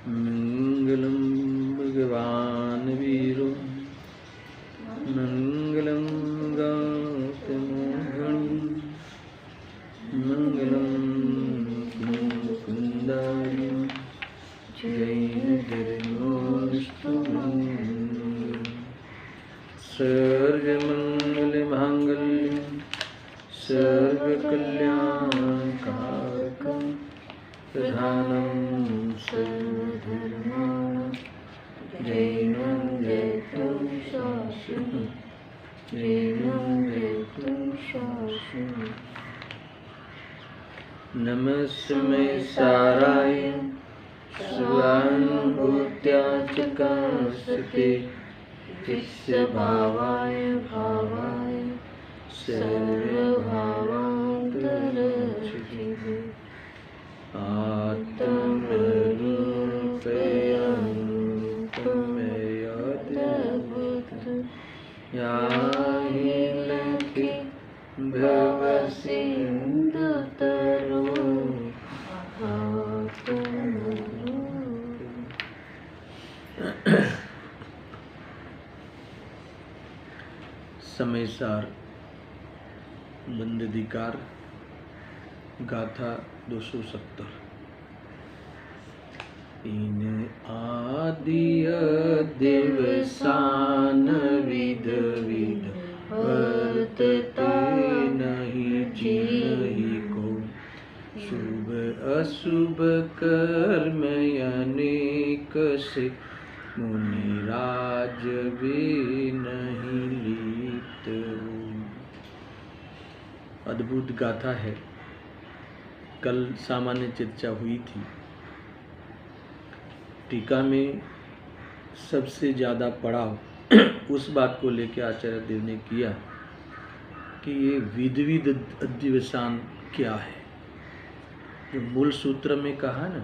मंगलम भगवान वीरो मंगलम गौतमोहणी मंगलम कुंदारी जय जन्मोस्तु सर्वमंगल मांगल्यं सर्वकल्याणकारकं प्रधानं सर्वधर्माणां जैनं जयतु शास्त्रं जैनं जयतु शास्त्रं नमस्मै साराय स्वानुभूत्याचकांसते चित्स्य भावाय भावाय सर्वभावान्तरचिते आत्मरूपयान्तमयद्भुत याहि लखे भवसिन्धुतरो समय सार बंदधिकार गाथा 270। इन आदि दिवसान विध विध वर्तते नहीं जिन्हि को शुभ अशुभ कर्म अनेक से मुनिराज भी नहीं लीत हो। अद्भुत गाथा है। कल सामान्य चर्चा हुई थी। टीका में सबसे ज़्यादा पड़ाव उस बात को लेकर आचार्य देव ने किया कि ये विधविध अध्यवसान क्या है। जो मूल सूत्र में कहा ना,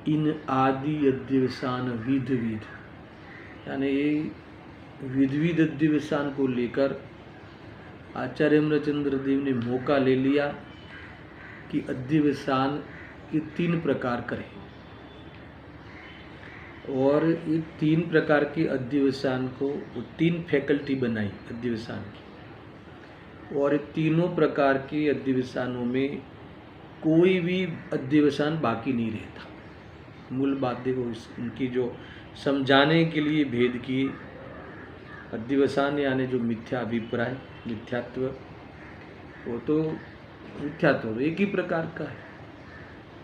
इन आदि अध्यवसान विध विध, यानी ये विधविध अध्यवसान को लेकर आचार्य हेमचंद्र देव ने मौका ले लिया कि अध्यवसान के 3 प्रकार करें, और ये 3 प्रकार के अध्यवसान को 3 फैकल्टी बनाई अध्यवसान की, और तीनों प्रकार के अध्यवसानों में कोई भी अध्यवसान बाकी नहीं रहता। मूल बात देखो, उनकी जो समझाने के लिए भेद की अध्यवसान यानी जो मिथ्या अभिप्राय मिथ्यात्व, वो तो मिथ्यात्व एक ही प्रकार का है,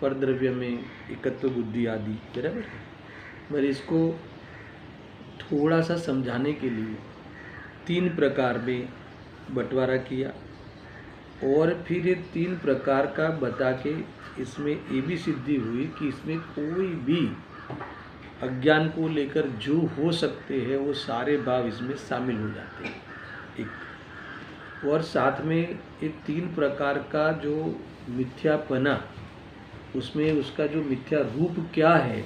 परद्रव्य में एकत्व बुद्धि आदि, बराबर है। पर इसको थोड़ा सा समझाने के लिए 3 प्रकार में बंटवारा किया, और फिर ये 3 प्रकार का बता के इसमें ये भी सिद्धि हुई कि इसमें कोई भी अज्ञान को लेकर जो हो सकते हैं वो सारे भाव इसमें शामिल हो जाते हैं एक, और साथ में ये 3 प्रकार का जो मिथ्यापना, उसमें उसका जो मिथ्या रूप क्या है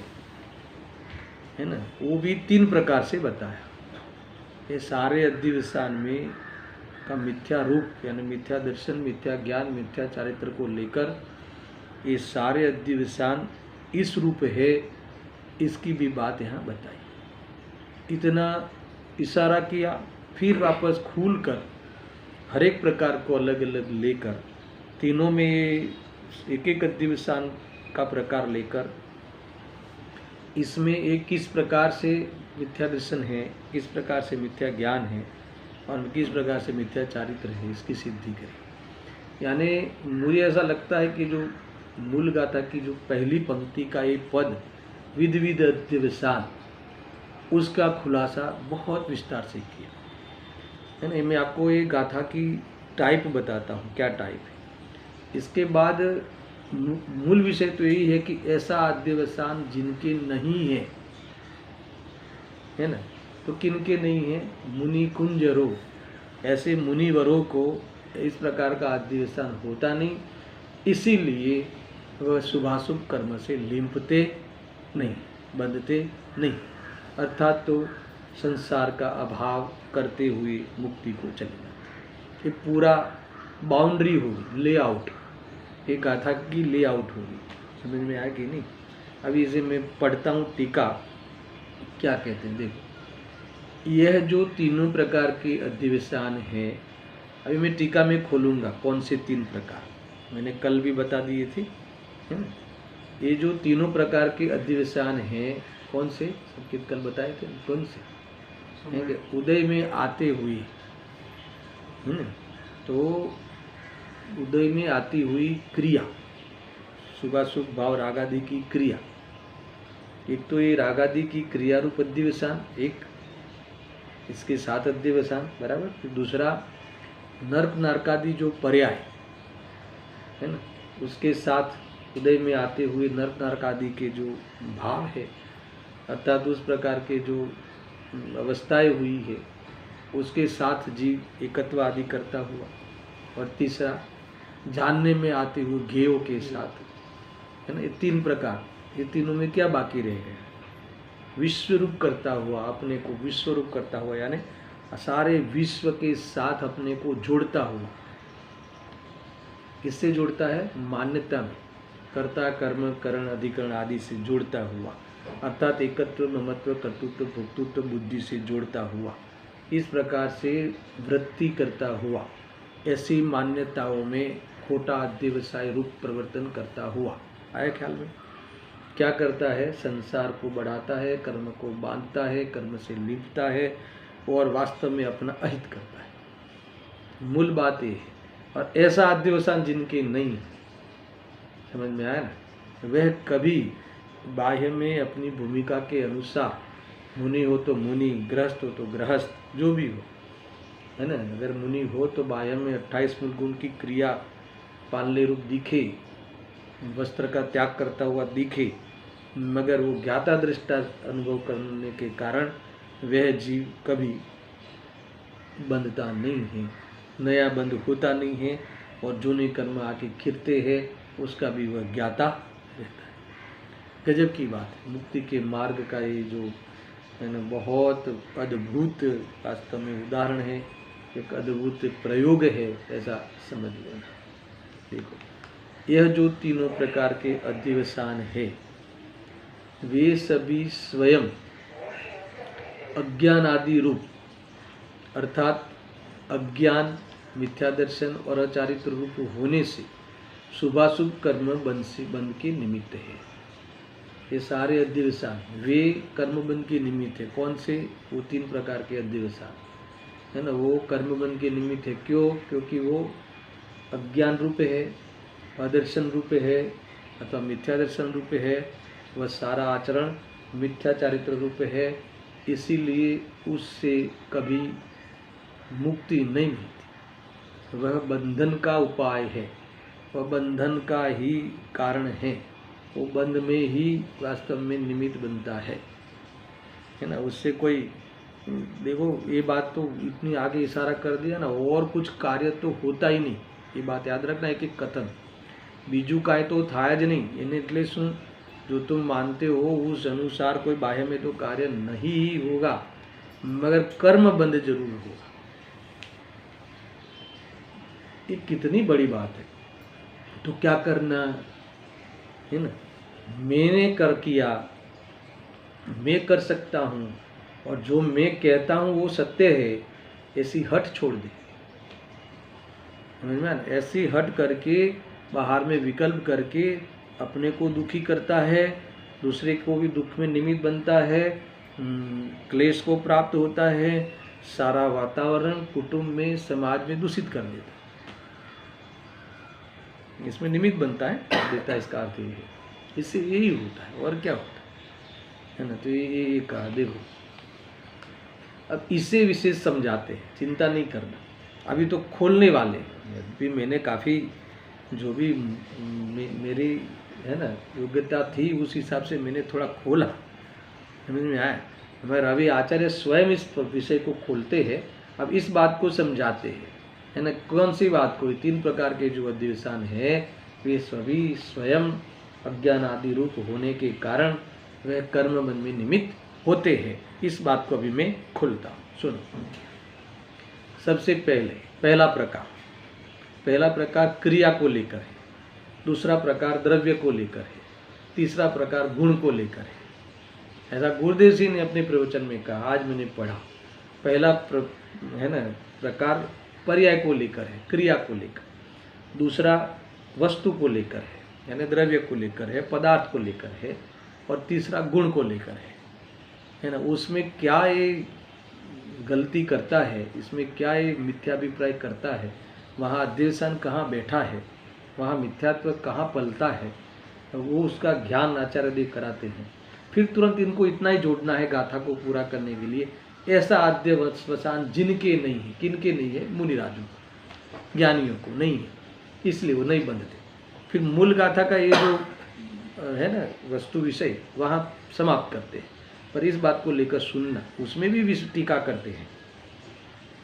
ना, वो भी 3 प्रकार से बताया। ये सारे अध्यवसान में का मिथ्या रूप यानी मिथ्या दर्शन, मिथ्या ज्ञान, मिथ्या चारित्र को लेकर ये सारे अध्यवसान इस रूप है, इसकी भी बात यहाँ बताई। इतना इशारा किया, फिर वापस खूल कर हर एक प्रकार को अलग अलग लेकर तीनों में एक एक अध्यवसान का प्रकार लेकर इसमें एक किस प्रकार से मिथ्या दर्शन है, किस प्रकार से मिथ्या ज्ञान है और किस प्रकार से मिथ्या चारित्र है, इसकी सिद्धि करें। यानी मुझे ऐसा लगता है कि जो मूल गाथा की जो पहली पंक्ति का ये पद विध विध अध्यवसान, उसका खुलासा बहुत विस्तार से किया है ना। मैं आपको ये गाथा की टाइप बताता हूँ, क्या टाइप है। इसके बाद मूल विषय तो यही है कि ऐसा अध्यवसान जिनके नहीं है ना, तो किनके नहीं है, मुनि कुंजरो, ऐसे मुनिवरों को इस प्रकार का अध्यवसान होता नहीं, इसीलिए वह शुभाशुभ कर्म से लिंपते नहीं। बंधते नहीं, अर्थात तो संसार का अभाव करते हुए मुक्ति को चले जाते। ये पूरा बाउंड्री होगी, लेआउट, ये गाथा की लेआउट होगी। समझ में आया कि नहीं? अभी इसे मैं पढ़ता हूँ, टीका क्या कहते हैं देखो। यह जो तीनों प्रकार के अधिवेशन हैं, अभी मैं टीका में खोलूँगा कौन से तीन प्रकार, मैंने कल भी बता दिए थे, है ना। ये जो तीनों प्रकार के अधिवेशन हैं, कौन से सबके कल बताए थे, कौन से? उदय में आते हुए, तो उदय में आती हुई क्रिया, शुभाशुभ भाव रागादि की क्रिया, एक तो ये रागादि की क्रिया रूप अधिवेशन, एक इसके साथ अधिवेशन बराबर। फिर दूसरा नर्क नरकादि जो पर्याय है ना, उसके साथ उदय में आते हुए नर्क नरकादि के जो भाव है, अर्थात उस प्रकार के जो अवस्थाएं हुई है, उसके साथ जीव एकत्व आदि करता हुआ। और तीसरा जानने में आते हुए ज्ञेयों के साथ, है ना। ये तीन प्रकार, ये तीनों में क्या बाकी रह गया? विश्व रूप करता हुआ, अपने को विश्व रूप करता हुआ, यानी सारे विश्व के साथ अपने को जोड़ता हुआ। किससे जोड़ता है? मान्यता में, कर्ता कर्म करण अधिकरण आदि से जोड़ता हुआ, अर्थात एकत्व ममत्व कर्तृत्व भोक्तृत्व बुद्धि से जोड़ता हुआ। इस प्रकार से वृत्ति करता हुआ, ऐसी मान्यताओं में खोटा अध्यवसाय रूप परिवर्तन करता हुआ। आया ख्याल में? क्या करता है? संसार को बढ़ाता है, कर्म को बांधता है, कर्म से लिपता है और वास्तव में अपना अहित करता है। मूल बात ये है। और ऐसा अध्यवसान जिनके नहीं, समझ में आया ना, वह कभी बाह्य में अपनी भूमिका के अनुसार, मुनि हो तो मुनि, गृहस्थ हो तो गृहस्थ, जो भी हो, है ना। अगर मुनि हो तो बाह्य में 28 मूल गुण की क्रिया पालने रूप दिखे, वस्त्र का त्याग करता हुआ दिखे, मगर वो ज्ञाता दृष्टा अनुभव करने के कारण वह जीव कभी बंधता नहीं है, नया बंध होता नहीं है, और जो नहीं कर्म आके खिरते हैं उसका भी वह ज्ञाता रहता है। गजब की बात है। मुक्ति के मार्ग का ये जो है ना, बहुत अद्भुत वास्तव में उदाहरण है, एक अद्भुत प्रयोग है, ऐसा समझ लेना। देखो, यह जो तीनों प्रकार के अधिवेशन है, वे सभी स्वयं अज्ञान आदि रूप, अर्थात अज्ञान, मिथ्या दर्शन और अचारित्र रूप होने से शुभाशुभ कर्म बंध के निमित्त है। ये सारे अधिवेशन वे कर्म बंध के निमित्त है। कौन से? वो तीन प्रकार के अधिवेशन, है ना, वो कर्म बंध के निमित्त है। क्यों? क्योंकि वो अज्ञान रूप है, अदर्शन रूप है, अथवा मिथ्या दर्शन रूप है। वह सारा आचरण मिथ्या चारित्र रूप है, इसीलिए उससे कभी मुक्ति नहीं मिलती। वह बंधन का उपाय है, वह बंधन का ही कारण है, वो बंध में ही वास्तव में निमित्त बनता है ना। उससे कोई, देखो ये बात तो इतनी आगे इशारा कर दिया ना, और कुछ कार्य तो होता ही नहीं। ये बात याद रखना, एक एक कथन बीजू काय तो था ज नहीं। એને એટલે શું, जो तुम मानते हो उस अनुसार कोई बाह्य में तो कार्य नहीं ही होगा, मगर कर्म बंध जरूर होगा। ये कितनी बड़ी बात है। तो क्या करना है ना, मैंने कर किया, मैं कर सकता हूँ, और जो मैं कहता हूँ वो सत्य है, ऐसी हट छोड़ दे। समझ में? ऐसी हट करके बाहर में विकल्प करके अपने को दुखी करता है, दूसरे को भी दुख में निमित्त बनता है, क्लेश को प्राप्त होता है, सारा वातावरण कुटुंब में समाज में दूषित कर देता है, इसमें निमित्त बनता है, देता है। इसका अर्थ ये है, इससे यही होता है और क्या होता है ना। तो ये कहा, देखो अब इसे विशेष समझाते हैं, चिंता नहीं करना। अभी तो खोलने वाले, अभी मैंने काफ़ी जो भी मेरी है ना योग्यता थी उस हिसाब से मैंने थोड़ा खोला, समझ में आया। मगर अभी आचार्य स्वयं इस विषय को खोलते हैं, अब इस बात को समझाते हैं, है ना। कौन सी बात को? तीन प्रकार के जो अधिवेशन है वे सभी स्वयं अज्ञान आदि रूप होने के कारण वह कर्म बंध में निमित्त होते हैं। इस बात को अभी मैं खोलता हूँ, सुनो। सबसे पहला प्रकार क्रिया को लेकर है, दूसरा प्रकार द्रव्य को लेकर है, तीसरा प्रकार गुण को लेकर है। ऐसा गुरुदेव सिंह ने अपने प्रवचन में कहा, आज मैंने पढ़ा। पहला प्रकार पर्याय को लेकर है, क्रिया को लेकर। दूसरा वस्तु को लेकर है, यानी द्रव्य को लेकर है, पदार्थ को लेकर है। और तीसरा गुण को लेकर है ना। उसमें क्या ये गलती करता है, इसमें क्या ये मिथ्याभिप्राय करता है, वहाँ अध्यवसान कहाँ बैठा है, वहाँ मिथ्यात्व कहाँ पलता है, तो वो उसका ज्ञान आचार्य देव कराते हैं। फिर तुरंत इनको इतना ही जोड़ना है गाथा को पूरा करने के लिए, ऐसा अध्यवसान जिनके नहीं है, किनके नहीं है, मुनिराजों ज्ञानियों को नहीं है, इसलिए वो नहीं बंधते। फिर मूल गाथा का ये जो है ना वस्तु विषय, वहाँ समाप्त करते हैं। पर इस बात को लेकर सुनना, उसमें भी टीका करते हैं।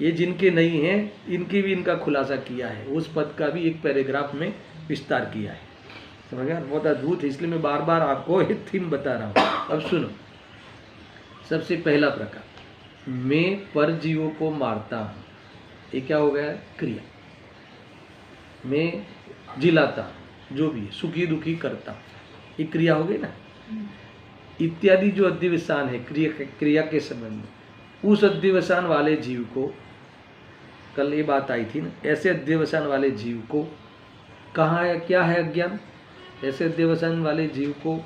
ये जिनके नहीं हैं, इनकी भी इनका खुलासा किया है, उस पद का भी एक पैराग्राफ में विस्तार किया है। समझ गया, बहुत अद्भुत है, इसलिए मैं बार बार आपको एक थीम बता रहा हूँ। अब सुनो, सबसे पहला प्रकार, मैं परजीवों को मारता हूँ, ये क्या हो गया, क्रिया। मैं जिलाता हूँ, जो भी है, सुखी दुखी करता हूँ, ये क्रिया हो गई ना। इत्यादि जो अध्यवसान है क्रिया के संबंध में, उस अध्यवसान वाले जीव को, कल ये बात आई थी ना, ऐसे अध्यवसान वाले जीव को कहाँ है, क्या है अज्ञान, ऐसे अध्यवसान वाले जीव को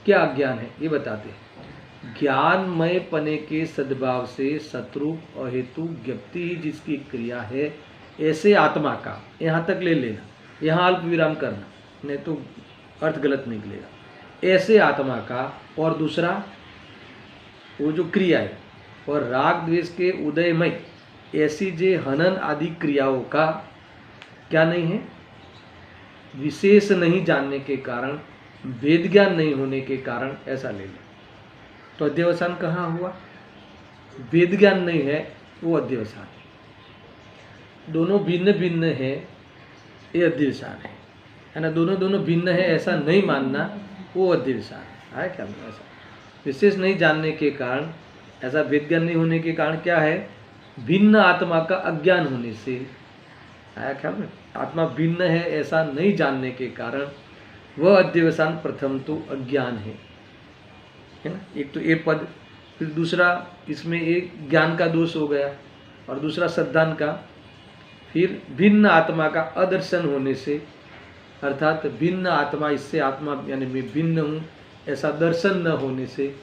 क्या अज्ञान है, ये बताते हैं। ज्ञानमय पने के सद्भाव से शत्रु अहेतु ज्ञप्ति ही जिसकी क्रिया है, ऐसे आत्मा का, यहाँ तक ले लेना, यहाँ अल्प विराम करना, नहीं तो अर्थ गलत निकलेगा। ऐसे आत्मा का, और दूसरा वो जो क्रिया है, और राग द्वेष के उदयमय ऐसी जे हनन आदि क्रियाओं का क्या नहीं है, विशेष नहीं जानने के कारण, वेद ज्ञान नहीं होने के कारण, ऐसा ले लो। तो अध्यवसान कहाँ हुआ, वेद ज्ञान नहीं है, वो अध्यवसान है। दोनों भिन्न भिन्न है, ये अध्यवसान है ना। दोनों भिन्न है ऐसा नहीं मानना, वो अध्यवसान है क्या, ऐसा विशेष नहीं जानने के कारण, ऐसा वेद ज्ञान नहीं होने के कारण क्या है, भिन्न आत्मा का अज्ञान होने से, आया ख्याल में, आत्मा भिन्न है ऐसा नहीं जानने के कारण वह अध्यवसान प्रथम तो अज्ञान है ना। एक तो ये पद, फिर दूसरा इसमें एक ज्ञान का दोष हो गया, और दूसरा श्रद्धान का। फिर भिन्न आत्मा का अदर्शन होने से, अर्थात भिन्न आत्मा, इससे आत्मा यानी मैं भिन्न हूँ ऐसा दर्शन न होने से,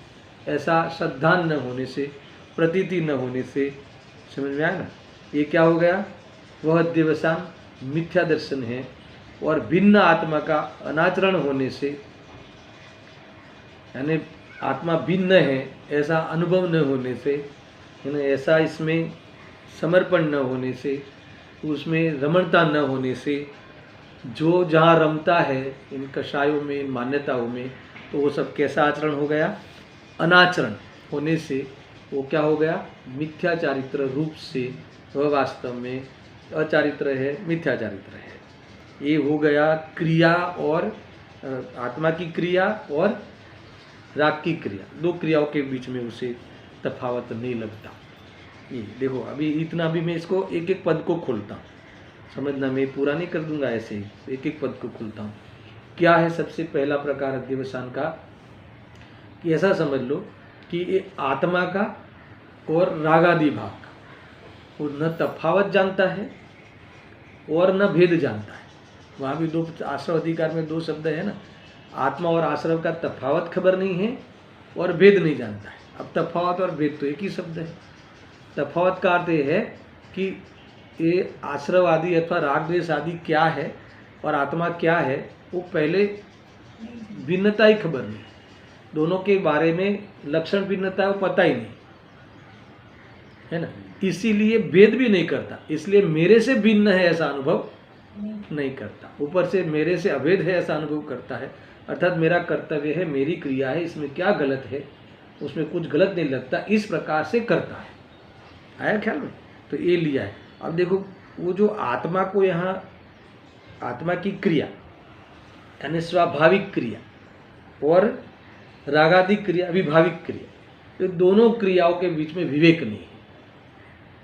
ऐसा श्रद्धा न होने से, प्रतीति न होने से, समझ में आया ना। ये क्या हो गया, वह अध्यवसान मिथ्या दर्शन है। और भिन्न आत्मा का अनाचरण होने से, यानी आत्मा भिन्न है ऐसा अनुभव न होने से, यानी ऐसा इसमें समर्पण न होने से, उसमें रमणता न होने से, जो जहाँ रमता है इन कषायों में, इन मान्यताओं में, तो वो सब कैसा आचरण हो गया, अनाचरण होने से वो क्या हो गया, मिथ्या चारित्र रूप से वह वास्तव में अचारित्र है, मिथ्या चारित्र है। ये हो गया क्रिया, और आत्मा की क्रिया और राग की क्रिया, दो क्रियाओं के बीच में उसे तफावत नहीं लगता। ये देखो, अभी इतना भी मैं इसको एक एक पद को खोलता हूँ, समझना, मैं पूरा नहीं कर दूंगा, ऐसे ही एक एक पद को खोलता हूँ। क्या है सबसे पहला प्रकार अध्यवसान का, कि ऐसा समझ लो कि ये आत्मा का और रागादि भाग का वो न तफावत जानता है और न भेद जानता है। वहाँ भी दो आश्रव अधिकार में दो शब्द है ना, आत्मा और आश्रव का तफावत खबर नहीं है और भेद नहीं जानता है। अब तफावत और भेद तो एक ही शब्द है। तफावत का अर्थ ये है कि ये आश्रव आदि अथवा राग द्वेष आदि क्या है और आत्मा क्या है, वो पहले भिन्नता ही खबर नहीं, दोनों के बारे में लक्षण भिन्नता है वो पता ही नहीं है ना, इसीलिए भेद भी नहीं करता, इसलिए मेरे से भिन्न है ऐसा अनुभव नहीं करता, ऊपर से मेरे से अभेद है ऐसा अनुभव करता है। अर्थात मेरा कर्तव्य है, मेरी क्रिया है, इसमें क्या गलत है, उसमें कुछ गलत नहीं लगता, इस प्रकार से करता है। आया ख्याल में, तो ये लिया है। अब देखो, वो जो आत्मा को यहाँ आत्मा की क्रिया यानी स्वाभाविक क्रिया और रागादिक क्रिया, विभाविक क्रिया, तो दोनों क्रियाओं के बीच में विवेक नहीं है।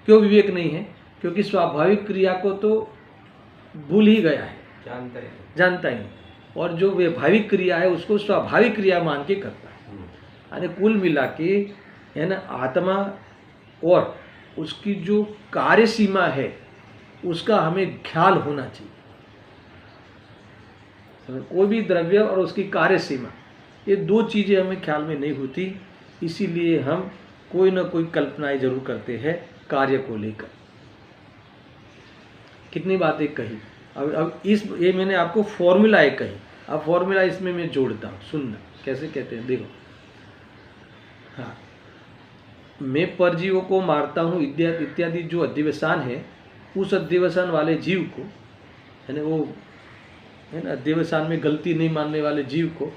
क्यों विवेक नहीं है? क्योंकि स्वाभाविक क्रिया को तो भूल ही गया है, जानता ही नहीं, और जो वैभाविक क्रिया है उसको स्वाभाविक क्रिया मान के करता है। यानी कुल मिला के है ना, आत्मा और उसकी जो कार्य सीमा है उसका हमें ख्याल होना चाहिए। कोई भी द्रव्य और उसकी कार्य सीमा, ये दो चीज़ें हमें ख्याल में नहीं होती, इसीलिए हम कोई ना कोई कल्पनाएं जरूर करते हैं कार्य को लेकर। कितनी बातें कही। अब ये मैंने आपको फॉर्मूला एक कही, अब फॉर्मूला इसमें मैं जोड़ता हूँ, सुनना कैसे कहते हैं। देखो, हाँ, मैं परजीवों को मारता हूँ इत्यादि जो अध्यवसान है, उस अध्यवसान वाले जीव को, है ना, वो है ना, अध्यवसान में गलती नहीं मानने वाले जीव को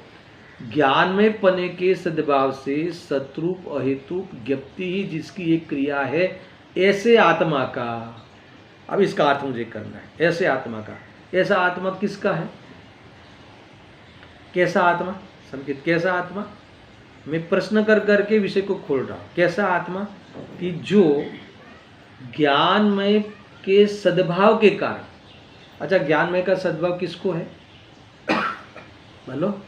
ज्ञान में पने के सद्भाव से सतरूप अहेतुक ज्ञप्ति ही जिसकी एक क्रिया है, ऐसे आत्मा का, अब इसका अर्थ मुझे करना है, ऐसे आत्मा का। ऐसा आत्मा किसका है? कैसा आत्मा? संकेत, कैसा आत्मा? मैं प्रश्न कर करके विषय को खोल रहा हूं। कैसा आत्मा? कि जो ज्ञानमय के सद्भाव के कारण। अच्छा, ज्ञानमय का सद्भाव किसको है? बोलो।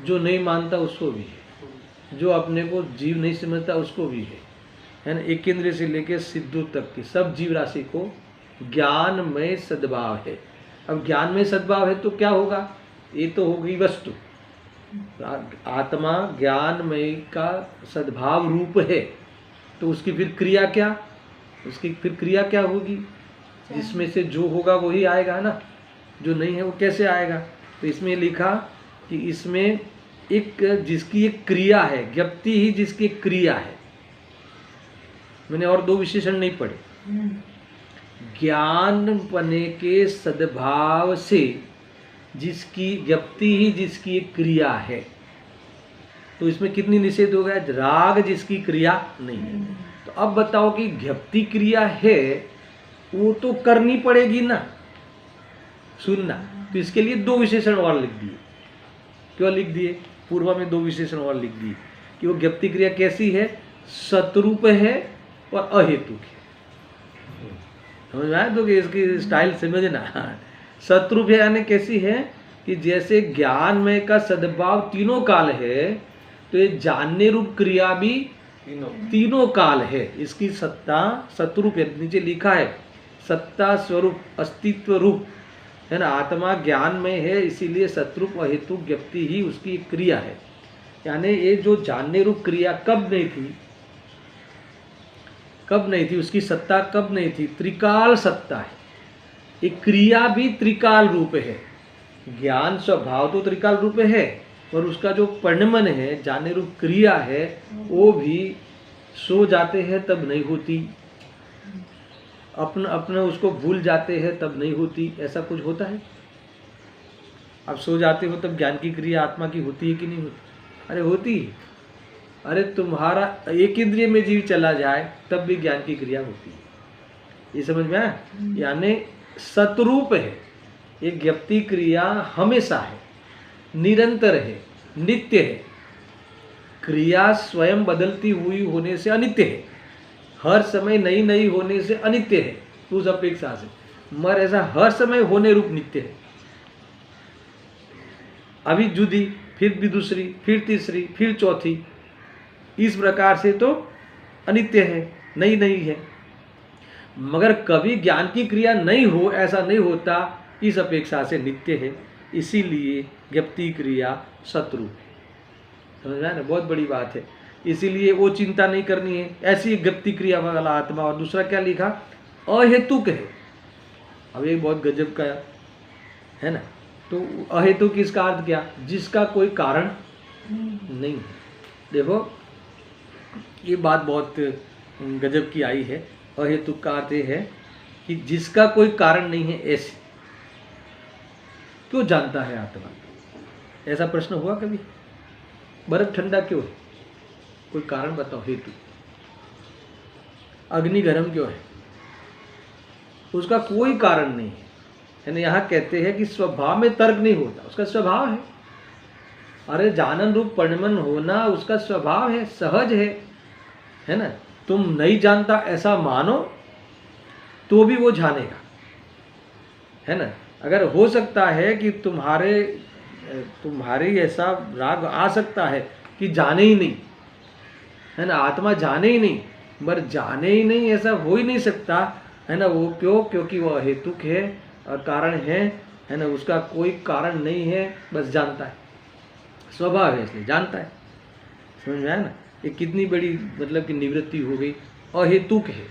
जो नहीं मानता उसको भी है, जो अपने को जीव नहीं समझता उसको भी है ना। एक इंद्रिय से लेकर सिद्धू तक की सब जीव राशि को ज्ञानमय सद्भाव है। अब ज्ञानमय सद्भाव है तो क्या होगा? ये तो होगी वस्तु। आत्मा ज्ञानमय का सद्भाव रूप है, तो उसकी फिर क्रिया क्या? उसकी फिर क्रिया क्या होगी? जिसमें से जो होगा वही आएगा ना, जो नहीं है वो कैसे आएगा? तो इसमें लिखा कि इसमें एक जिसकी एक क्रिया है, ज्ञप्ति ही जिसकी एक क्रिया है। मैंने और दो विशेषण नहीं पढ़े। ज्ञान पने के सद्भाव से जिसकी ज्ञप्ति ही जिसकी एक क्रिया है, तो इसमें कितनी निषेध हो गया? राग जिसकी क्रिया नहीं है। तो अब बताओ कि ज्ञप्ति क्रिया है वो तो करनी पड़ेगी ना, सुनना। तो इसके लिए दो विशेषण और लिख दिए। क्यों लिख दिए? पूर्व में दो विशेषण और लिख दिए कि वो ज्ञप्ति क्रिया कैसी है? सतरूप है और अहेतुक है। समझ में आया? तो कि इसकी स्टाइल समझना। सतरूप है यानी कैसी है? कि जैसे ज्ञानमय का सद्भाव तीनों काल है, तो ये जानने रूप क्रिया भी तीनों काल है। इसकी सत्ता सतरूप है, नीचे लिखा है सत्ता स्वरूप अस्तित्व रूप, है ना। आत्मा ज्ञान में है, इसीलिए सतरूप अहेतुक ज्ञप्ति ही उसकी क्रिया है। यानी ये जो जानने रूप क्रिया कब नहीं थी? कब नहीं थी? उसकी सत्ता कब नहीं थी? त्रिकाल सत्ता है। एक क्रिया भी त्रिकाल रूप है। ज्ञान स्वभाव तो त्रिकाल रूप है, और उसका जो परिणमन है, जानने रूप क्रिया है, वो भी सो जाते हैं तब नहीं होती, अपने उसको भूल जाते हैं तब नहीं होती। ऐसा कुछ होता है? अब सो जाते हो तब ज्ञान की क्रिया आत्मा की होती है कि नहीं होती? अरे होती है। अरे तुम्हारा एक इंद्रिय में जीव चला जाए तब भी ज्ञान की क्रिया होती है। ये समझ में आया? यानी सतरूप है, ये ज्ञप्ति क्रिया हमेशा है, निरंतर है, नित्य है। क्रिया स्वयं बदलती हुई होने से अनित्य है, हर समय नई नई होने से अनित्य है उस अपेक्षा से, मगर ऐसा हर समय होने रूप नित्य है। अभी जुदी, फिर भी दूसरी, फिर तीसरी, फिर चौथी, इस प्रकार से तो अनित्य है, नई नई है। मगर कभी ज्ञान की क्रिया नहीं हो, ऐसा नहीं होता, इस अपेक्षा से नित्य है। इसीलिए ज्ञप्ति क्रिया सतरूप है। समझ में आया ना? बहुत बड़ी बात है। इसीलिए वो चिंता नहीं करनी है, ऐसी ज्ञप्ति क्रिया वाला आत्मा। और दूसरा क्या लिखा? अहेतुक है। अब ये बहुत गजब का है ना। तो अहेतुक इसका अर्थ क्या? जिसका कोई कारण नहीं है। देखो ये बात बहुत गजब की आई है। अहेतुक का अर्थ ये है कि जिसका कोई कारण नहीं है। ऐसे क्यों जानता है आत्मा? ऐसा प्रश्न हुआ कभी? बर्फ ठंडा क्यों है? कोई कारण बताओ, हेतु। अग्नि गर्म क्यों है? उसका कोई कारण नहीं है। यानी यहाँ कहते हैं कि स्वभाव में तर्क नहीं होता, उसका स्वभाव है। अरे जानन रूप परिणमन होना उसका स्वभाव है, सहज है ना। तुम नहीं जानता ऐसा मानो तो भी वो जानेगा, है ना। अगर हो सकता है कि तुम्हारे ऐसा राग आ सकता है कि जाने ही नहीं, है ना, आत्मा जाने ही नहीं, पर जाने ही नहीं ऐसा हो ही नहीं सकता, है ना। वो क्यों? क्योंकि वो अहेतुक है और कारण है ना, उसका कोई कारण नहीं है, बस जानता है, स्वभाव है इसलिए जानता है। समझ में आया ना, ये कितनी बड़ी मतलब कि निवृत्ति हो गई। अहेतुक है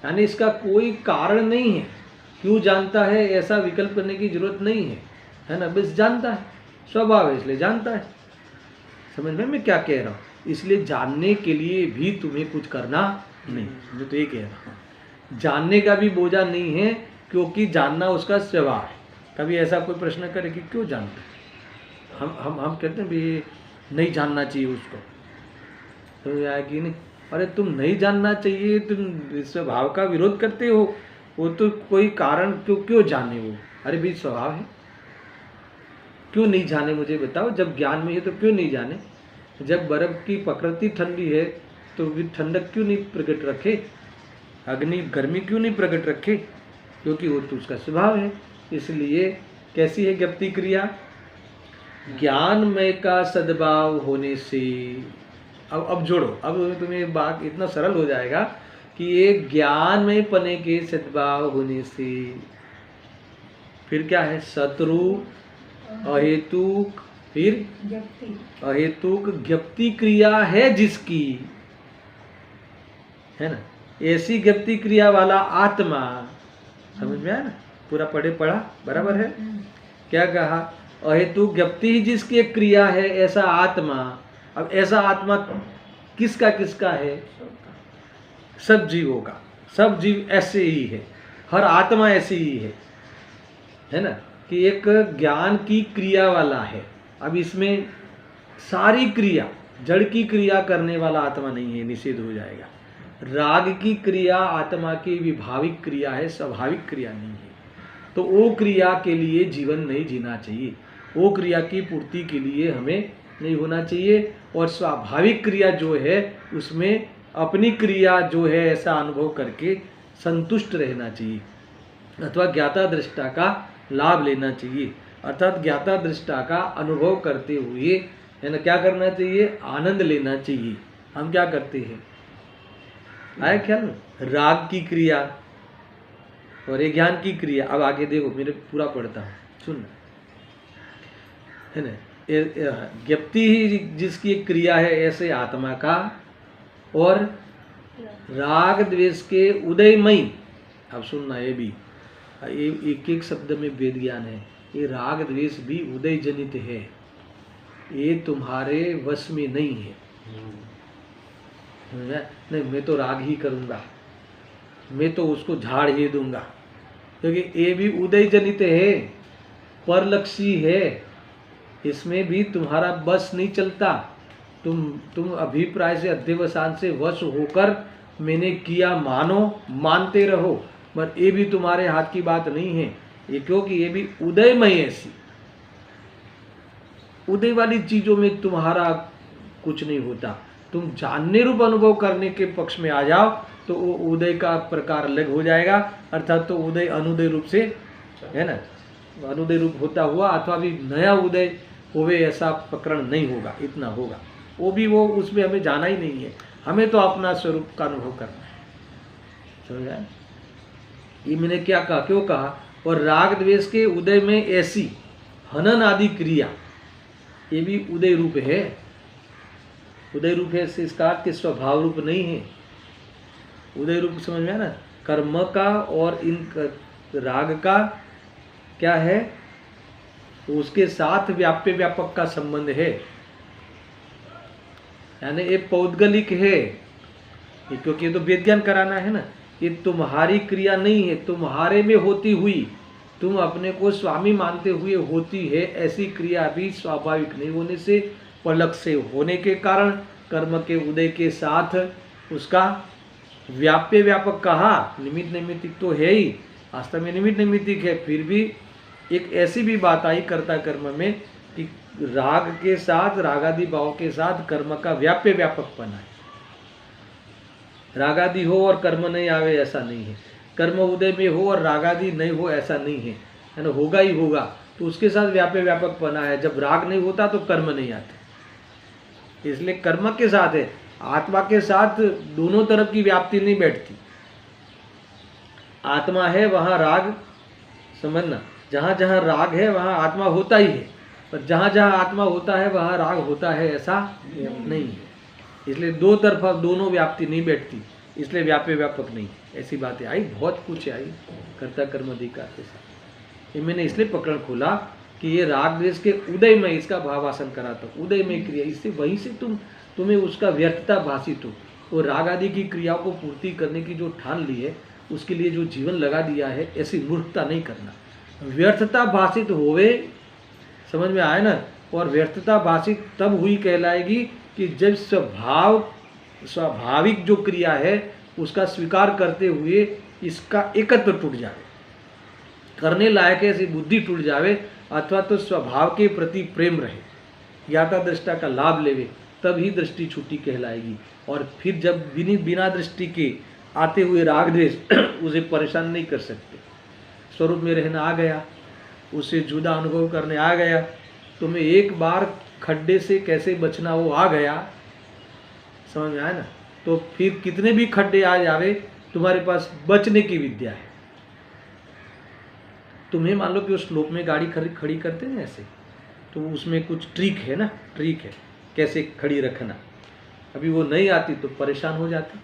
यानी इसका कोई कारण नहीं है, क्यों जानता है ऐसा विकल्प करने की जरूरत नहीं है ना, बस जानता है, स्वभाव है इसलिए जानता है। समझ में मैं क्या कह रहा हूँ? इसलिए जानने के लिए भी तुम्हें कुछ करना नहीं, मैं तो ये कह रहा हूँ। जानने का भी बोझा नहीं है, क्योंकि जानना उसका स्वभाव है। कभी ऐसा कोई प्रश्न करे कि क्यों जानते हैं, हम कहते हैं भी नहीं जानना चाहिए उसको, समझ आया कि नहीं? अरे तुम नहीं जानना चाहिए, तुम स्वभाव का विरोध करते हो, वो तो कोई कारण क्यों जाने वो? अरे भाई स्वभाव है, क्यों नहीं जाने मुझे बताओ। जब ज्ञान में है तो क्यों नहीं जाने? जब बर्फ की प्रकृति ठंडी है तो भी ठंडक क्यों नहीं प्रकट रखे, अग्नि गर्मी क्यों नहीं प्रकट रखे? क्योंकि वो तो उसका स्वभाव है। इसलिए कैसी है ज्ञप्ति क्रिया? ज्ञानमय का सद्भाव होने से, अब जोड़ो, अब तुम्हें बात इतना सरल हो जाएगा कि ये ज्ञानमय पने के सद्भाव होने से, फिर क्या है? शत्रु अहेतुक, फिर अहेतुक ज्ञप्ति क्रिया है जिसकी, है ना, ऐसी ज्ञप्ति क्रिया वाला आत्मा। समझ में आया ना? पूरा पढ़ा बराबर है? क्या कहा? अहेतुक ज्ञप्ति ही जिसकी एक क्रिया है, ऐसा आत्मा। अब ऐसा आत्मा किसका है? सब जीवों का। सब जीव ऐसे ही है, हर आत्मा ऐसी ही है ना, कि एक ज्ञान की क्रिया वाला है। अब इसमें सारी क्रिया, जड़ की क्रिया करने वाला आत्मा नहीं है, निषेध हो जाएगा। राग की क्रिया आत्मा की विभाविक क्रिया है, स्वाभाविक क्रिया नहीं है। तो वो क्रिया के लिए जीवन नहीं जीना चाहिए, वो क्रिया की पूर्ति के लिए हमें नहीं होना चाहिए। और स्वाभाविक क्रिया जो है उसमें अपनी क्रिया जो है ऐसा अनुभव करके संतुष्ट रहना चाहिए, अथवा ज्ञाता दृष्टा का लाभ लेना चाहिए। अर्थात ज्ञाता दृष्टा का अनुभव करते हुए, है ना, क्या करना चाहिए? आनंद लेना चाहिए। हम क्या करते हैं? आया ख्याल में? राग की क्रिया और ये ज्ञान की क्रिया। अब आगे देखो, मेरे पूरा पढ़ता हूँ, सुनना, है ना। ज्ञप्ति ही जिसकी एक क्रिया है ऐसे आत्मा का, और राग द्वेष के उदयमयी। अब सुनना, ये भी एक एक शब्द में वेद ज्ञान है। ये राग द्वेष भी उदय जनित है, ये तुम्हारे वश में नहीं है। नहीं, मैं तो राग ही करूँगा, मैं तो उसको झाड़ ही दूंगा, क्योंकि ये भी उदय जनित है, परलक्षी है, इसमें भी तुम्हारा बस नहीं चलता। तुम अभिप्राय से, अध्यवसान से वश होकर मैंने किया मानते रहो, पर ये भी तुम्हारे हाथ की बात नहीं है ये, क्योंकि ये भी उदयमय ऐसी उदय वाली चीजों में तुम्हारा कुछ नहीं होता। तुम जानने रूप अनुभव करने के पक्ष में आ जाओ तो वो उदय का प्रकार अलग हो जाएगा। अर्थात तो उदय अनुदय रूप से, है ना, अनुदय रूप होता हुआ अथवा भी नया उदय होवे ऐसा प्रकरण नहीं होगा, इतना होगा। वो भी वो उसमें हमें जाना ही नहीं है, हमें तो अपना स्वरूप का अनुभव करना है। समझ आया? ये मैंने क्या कहा, क्यों कहा? और राग द्वेष के उदय में ऐसी हनन आदि क्रिया, ये भी उदय रूप है। उदय रूप है इसका अर्थ स्वभाव रूप नहीं है। उदय रूप समझ में आया ना? कर्म का और इन राग का क्या है, उसके साथ व्याप्य व्यापक का संबंध है, यानी ये पौद्गलिक है, क्योंकि ये तो वेद ज्ञान कराना है ना। ये तुम्हारी क्रिया नहीं है, तुम्हारे में होती हुई, तुम अपने को स्वामी मानते हुए होती है ऐसी क्रिया भी स्वाभाविक नहीं होने से, पलक से होने के कारण, कर्म के उदय के साथ उसका व्याप्य व्यापक कहा। निमित्त नैमित्तिक तो है ही, वास्तव में निमित्त नैमित्तिक है, फिर भी एक ऐसी भी बात आई कर्ता कर्म में कि राग के साथ, रागादि भाव के साथ कर्म का व्याप्य व्यापकपना है। रागादि हो और कर्म नहीं आवे ऐसा नहीं है, कर्म उदय में हो और रागादि नहीं हो ऐसा नहीं है, है ना, होगा ही होगा। तो उसके साथ व्याप्य व्यापकपना है। जब राग नहीं होता तो कर्म नहीं आते, इसलिए कर्म के साथ है। आत्मा के साथ दोनों तरफ की व्याप्ति नहीं बैठती। आत्मा है वहाँ राग, समझना, जहाँ जहाँ राग है वहाँ आत्मा होता ही है, पर जहाँ जहाँ आत्मा होता है वहाँ राग होता है ऐसा नहीं है। इसलिए दो तरफा दोनों व्याप्ति नहीं बैठती, इसलिए व्याप्य व्यापक नहीं। ऐसी बातें आई, बहुत कुछ आई कर्ता कर्म अधिकार के साथ। ये मैंने इसलिए पकड़ खोला कि ये राग द्वेष के उदय में इसका भावासन कराता हूँ, उदय में क्रिया, इससे वहीं से तुम्हें उसका व्यर्थता भाषित हो। वो राग आदि की क्रियाओं को पूर्ति करने की जो ठान ली है, उसके लिए जो जीवन लगा दिया है, ऐसी मूर्खता नहीं करना। व्यर्थता भाषित होवे, समझ में आए ना। और व्यर्थता भाषित तब हुई कहलाएगी कि जब स्वाभाविक जो क्रिया है उसका स्वीकार करते हुए इसका एकत्व टूट जाए, करने लायक ऐसी बुद्धि टूट जावे, अथवा तो स्वभाव के प्रति प्रेम रहे, ज्ञाता दृष्टा का लाभ लेवे, तब ही दृष्टि छूटी कहलाएगी। और फिर जब बिना दृष्टि के आते हुए राग द्वेष उसे परेशान नहीं कर सकते। स्वरूप में रहना आ गया, उसे जुदा अनुभव करने आ गया, तुम्हें एक बार खड्डे से कैसे बचना वो आ गया, समझ में आया ना। तो फिर कितने भी खड्डे आ जावे, तुम्हारे पास बचने की विद्या है। तुम्हें मान लो कि उस श्लोक में गाड़ी खड़ी करते हैं ऐसे, तो उसमें कुछ ट्रिक है ना, ट्रिक है कैसे खड़ी रखना। अभी वो नहीं आती तो परेशान हो जाती,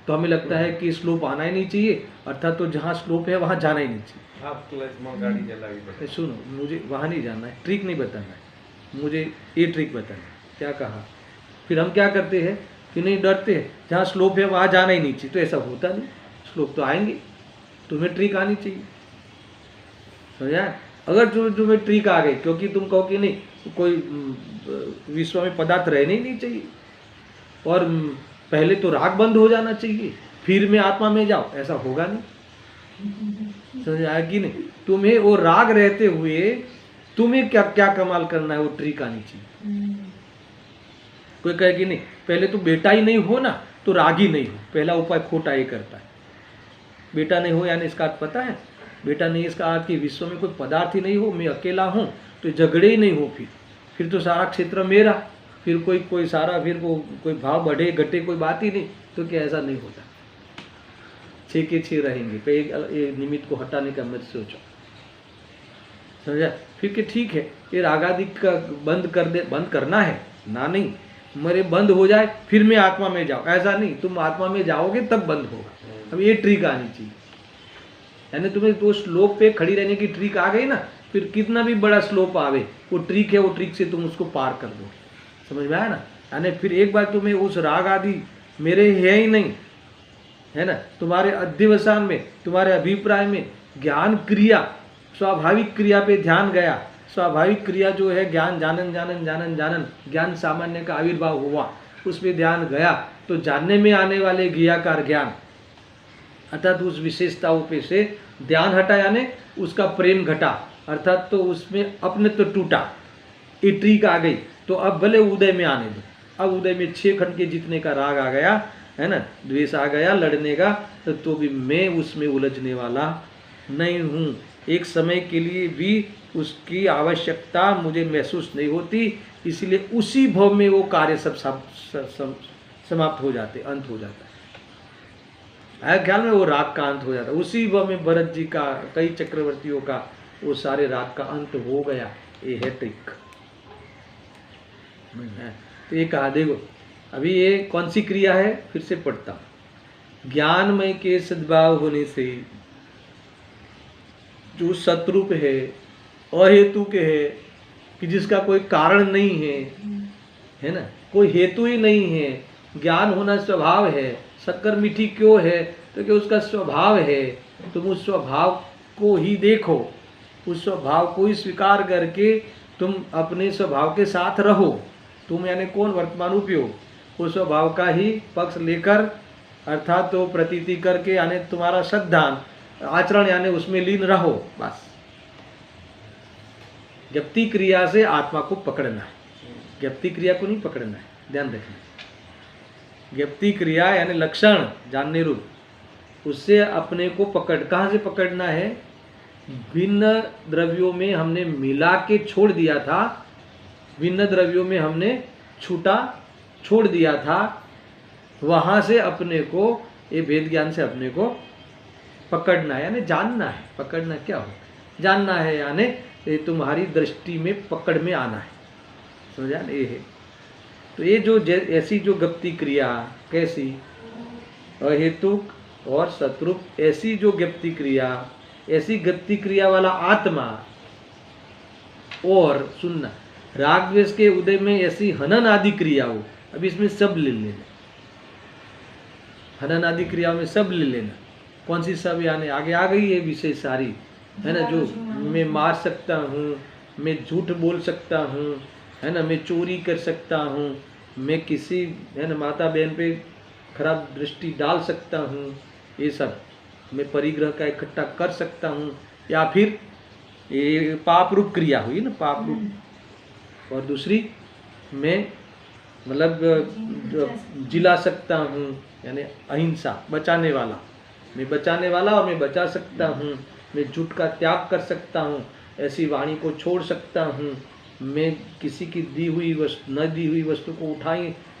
तो हमें लगता है कि स्लोप आना ही नहीं चाहिए, अर्थात तो जहाँ स्लोप है वहाँ जाना ही नहीं चाहिए। आप क्लच में गाड़ी चलावी, सुनो, मुझे वहाँ नहीं जाना है, ट्रिक नहीं बताना है, मुझे ये ट्रिक बताना है। क्या कहा? फिर हम क्या करते हैं कि नहीं, डरते हैं, जहाँ स्लोप है वहाँ जाना ही नहीं चाहिए। तो ऐसा होता नहीं, स्लोप तो आएंगे, तुम्हें ट्रिक आनी चाहिए, समझा। अगर तुम्हें ट्रिक आ गई, क्योंकि तुम कहो कि नहीं कोई विश्व में पदार्थ रहने ही नहीं चाहिए, और पहले तो राग बंद हो जाना चाहिए, फिर मैं आत्मा में जाओ, ऐसा होगा नहीं, समझा कि नहीं। तुम्हें वो राग रहते हुए तुम्हें क्या क्या कमाल करना है, वो ट्रिक आनी चाहिए। कोई कहे कि नहीं पहले तो बेटा ही नहीं हो ना, तो राग ही नहीं हो, पहला उपाय खोटा ये करता है। बेटा नहीं हो यानी इसका अर्थ पता है, बेटा नहीं इसका अर्थ कि विश्व में कोई पदार्थ ही नहीं हो, मैं अकेला हूँ, तो झगड़े ही नहीं हो, फिर तो सारा क्षेत्र मेरा, फिर कोई सारा, फिर कोई भाव बढ़े घटे कोई बात ही नहीं। तो क्या ऐसा नहीं होता, 6 के 6 रहेंगे, पे एक निमित्त को हटाने का मत सोचो, समझा। फिर कि ठीक है ये रागादि का बंद करना है ना, नहीं मेरे बंद हो जाए फिर मैं आत्मा में जाओ, ऐसा नहीं, तुम आत्मा में जाओगे तब बंद होगा। अब ये ट्रिक आनी चाहिए, यानी तुम्हें तो स्लोप पे खड़ी रहने की ट्रिक आ गई ना, फिर कितना भी बड़ा स्लोप आवे, वो ट्रिक है, वो ट्रिक से तुम उसको पार कर दो, समझ में आया ना। यानी फिर एक बार तुम्हें उस राग आदि मेरे है ही नहीं, है ना, तुम्हारे अध्यवसान में, तुम्हारे अभिप्राय में ज्ञान क्रिया, स्वाभाविक क्रिया पे ध्यान गया। स्वाभाविक क्रिया जो है ज्ञान, जानन, ज्ञान सामान्य का आविर्भाव हुआ, उस पर ध्यान गया, तो जानने में आने वाले ज्ञाकार ज्ञान, अर्थात उस विशेषताओं पे से ध्यान हटा, यानी उसका प्रेम घटा, अर्थात तो उसमें अपने तो टूटा, ये ट्रिक आ गई। तो अब भले उदय में आने दो, अब उदय में 6 खंड के जितने का राग आ गया, है ना, द्वेष आ गया लड़ने का, तो भी मैं उसमें उलझने वाला नहीं हूँ। एक समय के लिए भी उसकी आवश्यकता मुझे महसूस नहीं होती, इसलिए उसी भव में वो कार्य सब समाप्त हो जाते, अंत हो जाता है। ख्याल में वो राग का अंत हो जाता है उसी भव में। भरत जी का, कई चक्रवर्तियों का वो सारे राग का अंत हो गया, ये है ट्रिक। तो ये कहा, देखो अभी ये कौन सी क्रिया है, फिर से पढ़ता हूँ। ज्ञानमय के सद्भाव होने से जो सतरूप है, अहेतु के है, कि जिसका कोई कारण नहीं है ना, कोई हेतु ही नहीं है, ज्ञान होना स्वभाव है। शक्कर मीठी क्यों है, तो कि उसका स्वभाव है। तुम उस स्वभाव को ही देखो, उस स्वभाव को ही स्वीकार करके तुम अपने स्वभाव के साथ रहो। तुम यानी कौन, वर्तमान उपयोग, उस स्वभाव का ही पक्ष लेकर, अर्थात तो प्रतीति करके, यानी तुम्हारा श्रद्धान आचरण, यानी उसमें लीन रहो, बस। ज्ञप्ति क्रिया से आत्मा को पकड़ना है, ज्ञप्ति क्रिया को नहीं पकड़ना है, ध्यान रखना। ज्ञप्ति क्रिया यानी लक्षण जानने रूप, उससे अपने को कहाँ से पकड़ना है? भिन्न द्रव्यों में हमने मिला के छोड़ दिया था, भिन्न द्रव्यों में हमने छोड़ दिया था, वहाँ से अपने को, ये भेद ज्ञान से अपने को पकड़ना है, यानी जानना है। पकड़ना क्या हो? जानना है, यानी ये तुम्हारी दृष्टि में पकड़ में आना है, समझा? ये है। तो ये जो ऐसी जो ज्ञप्ति क्रिया, कैसी? अहेतुक और शत्रुप, ऐसी जो ज्ञप्ति क्रिया, ऐसी ज्ञप्ति क्रिया वाला आत्मा, और सुनना, राग द्वेष के उदय में ऐसी हनन आदि क्रिया हो। अब इसमें सब ले लेना, हनन आदि क्रिया में सब ले लेना। कौन सी सब? यानी आगे आ गई है विषय सारी, है ना? जो मैं मार सकता हूँ, मैं झूठ बोल सकता हूँ, है ना, मैं चोरी कर सकता हूँ, मैं किसी, है ना, माता बहन पे खराब दृष्टि डाल सकता हूँ, ये सब मैं परिग्रह का इकट्ठा कर सकता हूँ, या फिर ये पाप रूप क्रिया हुई ना, पाप रूप। और दूसरी, मैं मतलब जिला सकता हूँ, यानी अहिंसा, बचाने वाला, मैं बचाने वाला और मैं बचा सकता हूँ, मैं झूठ का त्याग कर सकता हूँ, ऐसी वाणी को छोड़ सकता हूँ, मैं किसी की दी हुई वस्तु, न दी हुई वस्तु को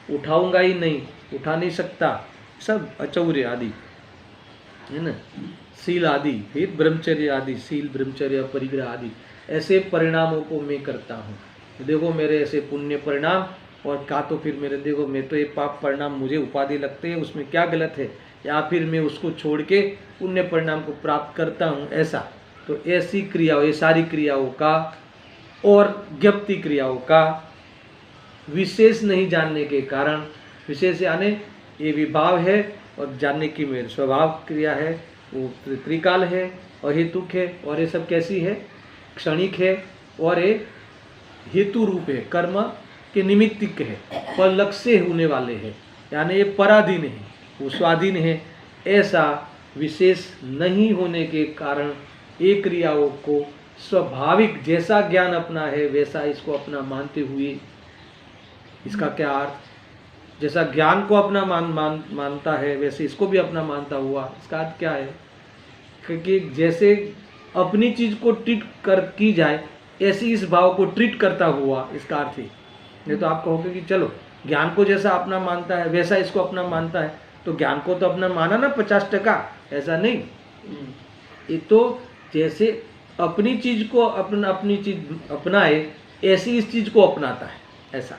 उठाऊंगा ही नहीं, उठा नहीं सकता, सब अचौर्य आदि, है ना, शील आदि, फिर ब्रह्मचर्य आदि, शील ब्रह्मचर्य परिग्रह आदि, ऐसे परिणामों को मैं करता हूँ। देखो मेरे ऐसे पुण्य परिणाम, और का तो फिर मेरे, देखो मैं तो ये पाप परिणाम मुझे उपाधि लगते हैं, उसमें क्या गलत है, या फिर मैं उसको छोड़ के पुण्य परिणाम को प्राप्त करता हूँ, ऐसा। तो ऐसी क्रियाओं, ये सारी क्रियाओं का और ज्ञप्ति क्रियाओं का विशेष नहीं जानने के कारण, विशेष यानी ये विभाव है और जानने की मेरे स्वभाव क्रिया है, वो त्रिकाल है, अहेतुक है, और ये सब कैसी है? क्षणिक है, और ये हेतु रूप है, कर्म के निमित्तिक है, पर लक्ष्य होने वाले हैं, यानी ये पराधीन है, वो स्वाधीन है। ऐसा विशेष नहीं होने के कारण ये क्रियाओं को स्वाभाविक जैसा ज्ञान अपना है वैसा इसको अपना मानते हुए, इसका क्या अर्थ? जैसा ज्ञान को अपना मानता है वैसे इसको भी अपना मानता हुआ, इसका अर्थ क्या है? क्योंकि जैसे अपनी चीज को ट्रीट कर की जाए, ऐसी इस भाव को ट्रीट करता हुआ, इसका अर्थ है। नहीं तो आप कहोगे कि चलो ज्ञान को जैसा अपना मानता है वैसा इसको अपना मानता है, तो ज्ञान को तो अपना माना ना 50%, ऐसा नहीं। ये तो जैसे अपनी चीज को अपनी चीज अपनाए, ऐसी इस चीज को अपनाता है, ऐसा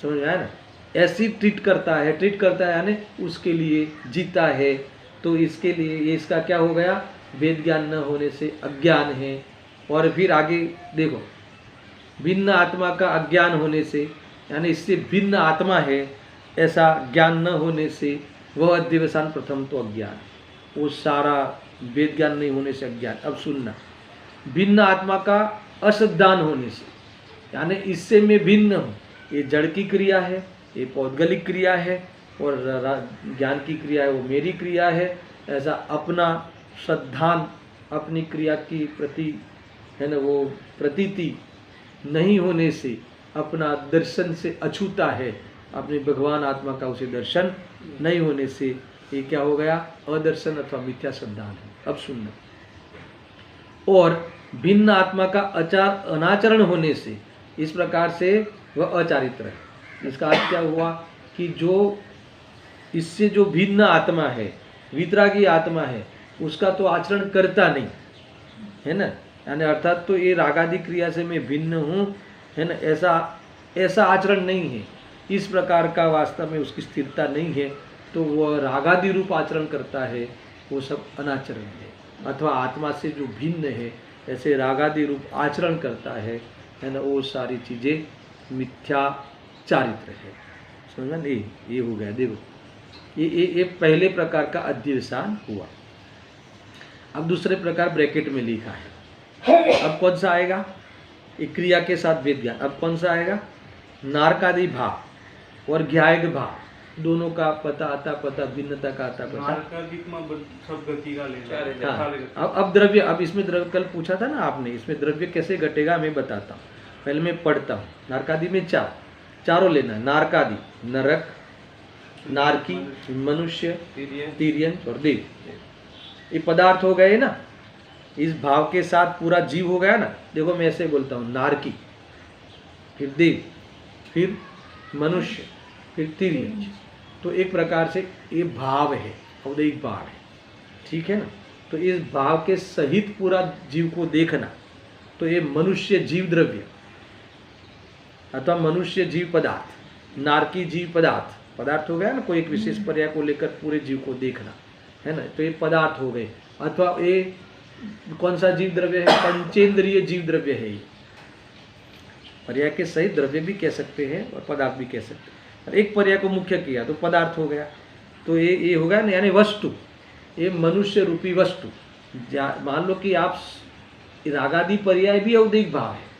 समझ में आया ना? ऐसी ट्रीट करता है यानी उसके लिए जीता है। तो इसके लिए ये इसका क्या हो गया? वेद ज्ञान न होने से अज्ञान है। और फिर आगे देखो, भिन्न आत्मा का अज्ञान होने से, यानी इससे भिन्न आत्मा है ऐसा ज्ञान न होने से, वह अध्यवसान प्रथम तो अज्ञान, वो सारा वेद ज्ञान नहीं होने से अज्ञान। अब सुनना, भिन्न आत्मा का अश्रद्धान होने से, यानी इससे मैं भिन्न हूँ, ये जड़ की क्रिया है, ये पौद्गलिक क्रिया है, और ज्ञान की क्रिया है, वो मेरी क्रिया है, ऐसा अपना श्रद्धान, अपनी क्रिया की प्रति, है ना, वो प्रतीति नहीं होने से, अपना दर्शन से अछूता है, अपने भगवान आत्मा का उसे दर्शन नहीं होने से, ये क्या हो गया? अदर्शन अथवा मिथ्या श्रद्धान है। अब सुनना, और भिन्न आत्मा का अनाचरण होने से, इस प्रकार से वह अचारित्र है। इसका अर्थ क्या हुआ कि जो इससे जो भिन्न आत्मा है, वितरागी आत्मा है, उसका तो आचरण करता नहीं है ना, यानी अर्थात तो ये रागादि क्रिया से मैं भिन्न हूँ, है ना, ऐसा आचरण नहीं है, इस प्रकार का वास्तव में उसकी स्थिरता नहीं है, तो वह रागादि रूप आचरण करता है, वो सब अनाचरण है। अथवा आत्मा से जो भिन्न है, ऐसे रागादि रूप आचरण करता है ना, वो सारी चीज़ें मिथ्या चारित्र है। समझा? ये हो गया। देखो ये पहले प्रकार का अध्यवसान हुआ। अब दूसरे प्रकार ब्रैकेट में लिखा है। अब कौन सा आएगा? एक क्रिया के साथ वेद ज्ञान। अब कौन सा आएगा? नारकादि भाव और ज्ञायग भाव, दोनों का पता आता पता, भिन्नता का आता पता। सब गति का ले हाँ, अब द्रव्य, अब इसमें द्रव्य कल पूछा था ना आपने, इसमें द्रव्य कैसे घटेगा मैं बताता हूँ। पहले मैं पढ़ता हूँ। नारकादि में चारों लेना, नारकादि नरक, नारकी मनुष्य, तिर्यन और देव। ये पदार्थ हो गए ना, इस भाव के साथ पूरा जीव हो गया ना। देखो मैं ऐसे बोलता हूँ, नारकी, फिर देव, फिर मनुष्य, फिर तिर्यन। तो एक प्रकार से ये भाव है, औदैहिक भाव है, ठीक है ना। तो इस भाव के सहित पूरा जीव को देखना, तो ये मनुष्य जीव द्रव्य अथवा मनुष्य जीव पदार्थ, नारकी जीव पदार्थ हो गया ना। कोई एक विशेष पर्याय को लेकर पूरे जीव को देखना है ना, तो ये पदार्थ हो गए। अथवा ये कौन सा जीव द्रव्य है? पंचेंद्रिय जीव द्रव्य है। ये पर्याय के सहित द्रव्य भी कह सकते हैं और पदार्थ भी कह सकते हैं। और एक पर्याय को मुख्य किया तो पदार्थ हो गया। तो ये हो गया ना, यानी वस्तु, ये मनुष्य रूपी वस्तु। मान लो कि आप रागादि पर्याय भी औदैहिक भाव है,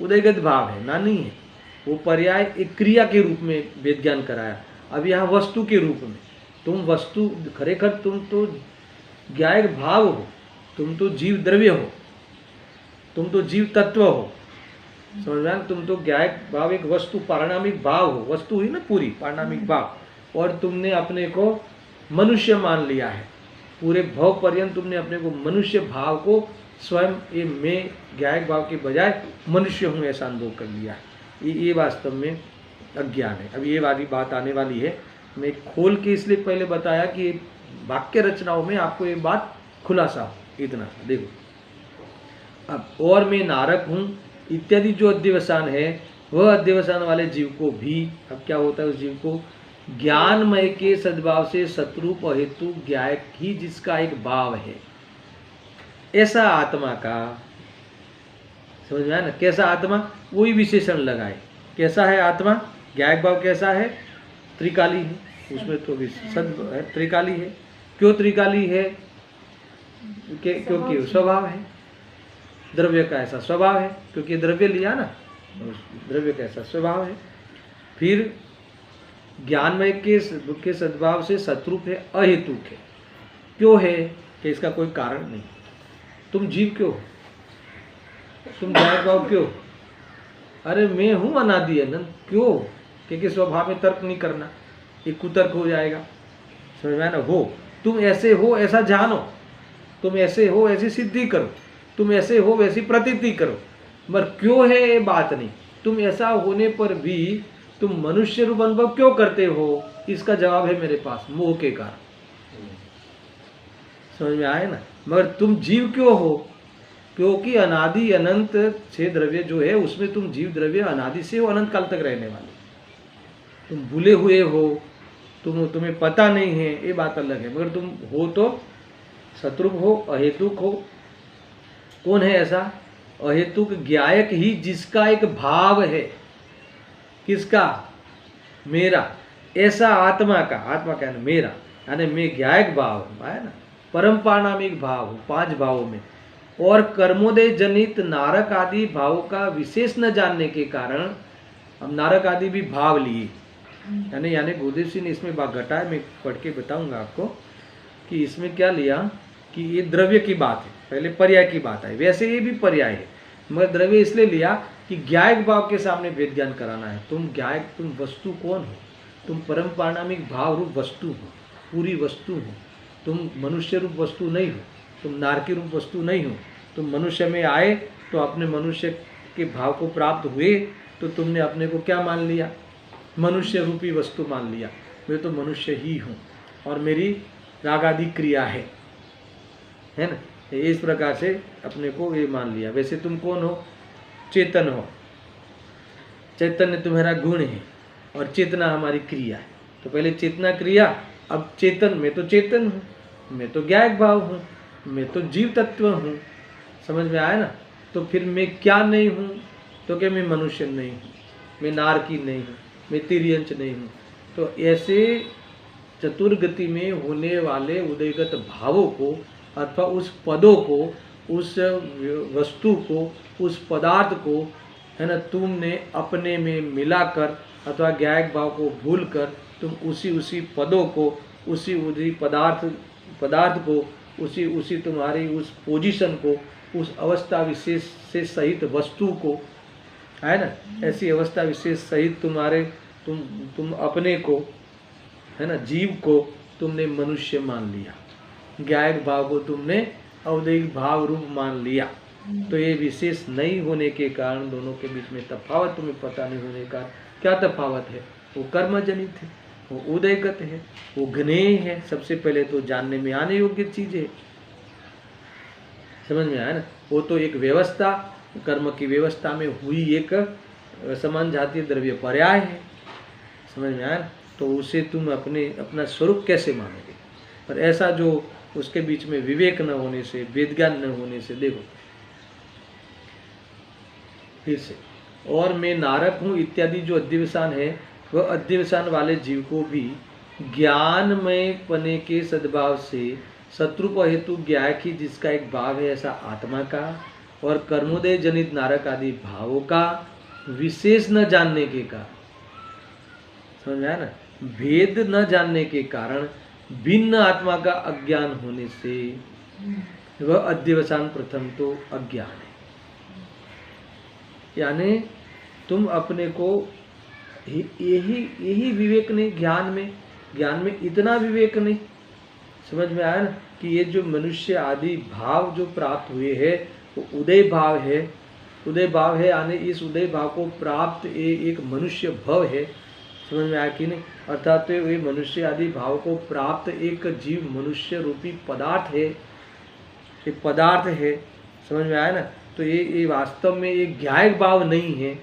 उदयगत भाव है ना, नहीं है। वो पर्याय एक क्रिया के रूप में वेद ज्ञान कराया। अब यहाँ वस्तु के रूप में तुम वस्तु, खरेखर तुम तो ज्ञायक भाव हो, तुम तो जीव द्रव्य हो, तुम तो जीव तत्व हो, समझ में? तुम तो ज्ञायक भाव एक वस्तु, पारिणामिक भाव हो, वस्तु हुई ना पूरी पारिणामिक भाव। और तुमने अपने को मनुष्य मान लिया है, पूरे भव पर्यंत तुमने अपने को मनुष्य भाव को स्वयं, ये मैं ज्ञायक भाव के बजाय मनुष्य हूँ ऐसा अनुभव कर लिया है। ये वास्तव में अज्ञान है। अब ये वाली बात आने वाली है। मैं खोल के इसलिए पहले बताया कि वाक्य रचनाओं में आपको ये बात खुलासा हो, इतना देखो। अब और मैं नारक हूँ इत्यादि जो अध्यवसान है, वह अध्यवसान वाले जीव को भी, अब क्या होता है, उस जीव को ज्ञानमय के सद्भाव से शत्रुप हेतु ज्ञायक ही जिसका एक भाव है, ऐसा आत्मा का, समझ में आया ना, कैसा आत्मा, वही विशेषण लगाए। कैसा है आत्मा? ज्ञायक भाव कैसा है? त्रिकाली है, उसमें तो भी सद है, त्रिकाली है। क्यों त्रिकाली है? क्योंकि स्वभाव है, द्रव्य का ऐसा स्वभाव है, क्योंकि द्रव्य लिया ना, द्रव्य का ऐसा स्वभाव है। फिर ज्ञानमय के सद्भाव से शत्रुप है, अहेतुक है। क्यों है? कि इसका कोई कारण नहीं। तुम जीव क्यों हो? तुम ज्ञायक भाव क्यों? अरे मैं हूं अनादि अनंत, क्यों? क्योंकि स्वभाव में तर्क नहीं करना, ये कुतर्क हो जाएगा, समझ में ना। हो तुम ऐसे हो ऐसा जानो, तुम ऐसे हो ऐसी सिद्धि करो, तुम ऐसे हो वैसी प्रतीति करो, मगर क्यों है ये बात नहीं। तुम ऐसा होने पर भी तुम मनुष्य रूप अनुभव क्यों करते हो? इसका जवाब है मेरे पास, मोह के कारण। समझ में आए ना। मगर तुम जीव क्यों हो? क्योंकि अनादि अनंत से द्रव्य जो है उसमें तुम जीव द्रव्य अनादि से वो अनंत काल तक रहने वाले। तुम भूले हुए हो, तुम्हें पता नहीं है, ये बात अलग है। मगर तुम हो तो शत्रुप हो, अहेतुक हो। कौन है ऐसा? अहेतुक ज्ञायक ही जिसका एक भाव है। किसका? मेरा। ऐसा आत्मा का, आत्मा क्या है? मेरा, यानी मैं ज्ञायक भाव हूँ, आया ना, परम पारणामिक भाव हूँ 5 भावों में। और कर्मोदय जनित नारक आदि भाव का विशेष न जानने के कारण हम नारक आदि भी भाव लिए, यानी गुरुदेव सिंह ने इसमें बात घटाया। मैं पढ़ के बताऊंगा आपको कि इसमें क्या लिया कि ये द्रव्य की बात है, पहले पर्याय की बात है। वैसे ये भी पर्याय है, मगर द्रव्य इसलिए लिया कि ज्ञायक भाव के सामने वेद ज्ञान कराना है। तुम ज्ञायक, तुम वस्तु कौन हो? तुम परम पारणामिक भाव रूप वस्तु हो, पूरी वस्तु हो। तुम मनुष्य रूप वस्तु नहीं हो, तुम नारकी रूप वस्तु नहीं हो। तुम मनुष्य में आए तो अपने मनुष्य के भाव को प्राप्त हुए तो तुमने अपने को क्या मान लिया? मनुष्य रूपी वस्तु मान लिया। मैं तो मनुष्य ही हूँ और मेरी रागादि क्रिया है ना। इस प्रकार से अपने को ये मान लिया। वैसे तुम कौन हो? चेतन हो। चैतन्य तुम्हारा गुण है और चेतना हमारी क्रिया है। तो पहले चेतना क्रिया, अब चेतन। मैं तो चेतन हूँ, मैं तो ज्ञायक भाव हूँ, मैं तो जीव तत्व हूँ। समझ में आया ना। तो फिर मैं क्या नहीं हूँ? तो क्या मैं मनुष्य नहीं हूँ, मैं नारकी नहीं हूँ, मैं तिर्यंच नहीं हूँ। तो ऐसे चतुर्गति में होने वाले उदयगत भावों को अथवा उस पदों को, उस वस्तु को, उस पदार्थ को है ना, तुमने अपने में मिलाकर अथवा ज्ञायक भाव को भूलकर तुम उसी पदों को, उसी पदार्थ को, उसी तुम्हारी उस पोजीशन को, उस अवस्था विशेष से सहित वस्तु को, है ना, ऐसी अवस्था विशेष सहित तुम अपने को, है ना, जीव को तुमने मनुष्य मान लिया, ज्ञायक भाव को तुमने औदैहिक भाव रूप मान लिया। तो ये विशेष नहीं होने के कारण दोनों के बीच में तफावत तुम्हें पता नहीं होने का क्या तफावत है? वो कर्मजनित है, वो उदयगत है, वो ज्ञेय है। सबसे पहले तो जानने में आने योग्य चीज है, समझ में आया ना। वो तो एक व्यवस्था, कर्म की व्यवस्था में हुई एक समान जातीय द्रव्य पर्याय है, समझ में आया ना। तो उसे तुम अपना स्वरूप कैसे मानोगे? और ऐसा जो उसके बीच में विवेक न होने से, वेदज्ञान न होने से, देखो फिर से, और मैं नारक हूँ इत्यादि जो अध्यवसान है, वह अध्यवसान वाले जीव को भी ज्ञानमय पने के सद्भाव से शत्रुप हेतु ज्ञायक ही जिसका एक भाव है ऐसा आत्मा का, और कर्मोदय जनित नारक आदि भावों का विशेष न जानने के कारण, समझ में आया ना, भेद न जानने के कारण भिन्न आत्मा का अज्ञान होने से वह अध्यवसान प्रथम तो अज्ञान है। यानी तुम अपने को यही विवेक नहीं, ज्ञान में इतना विवेक नहीं, समझ में आया ना, कि ये जो मनुष्य आदि भाव जो प्राप्त हुए हैं वो उदय भाव है, उदय भाव है, यानी इस उदय भाव को प्राप्त एक मनुष्य भव है, समझ में आया कि नहीं। अर्थात ये मनुष्य आदि भाव को प्राप्त एक जीव मनुष्य रूपी पदार्थ है, एक पदार्थ है, समझ में आया ना। तो ये वास्तव में एक ज्ञायक भाव नहीं है,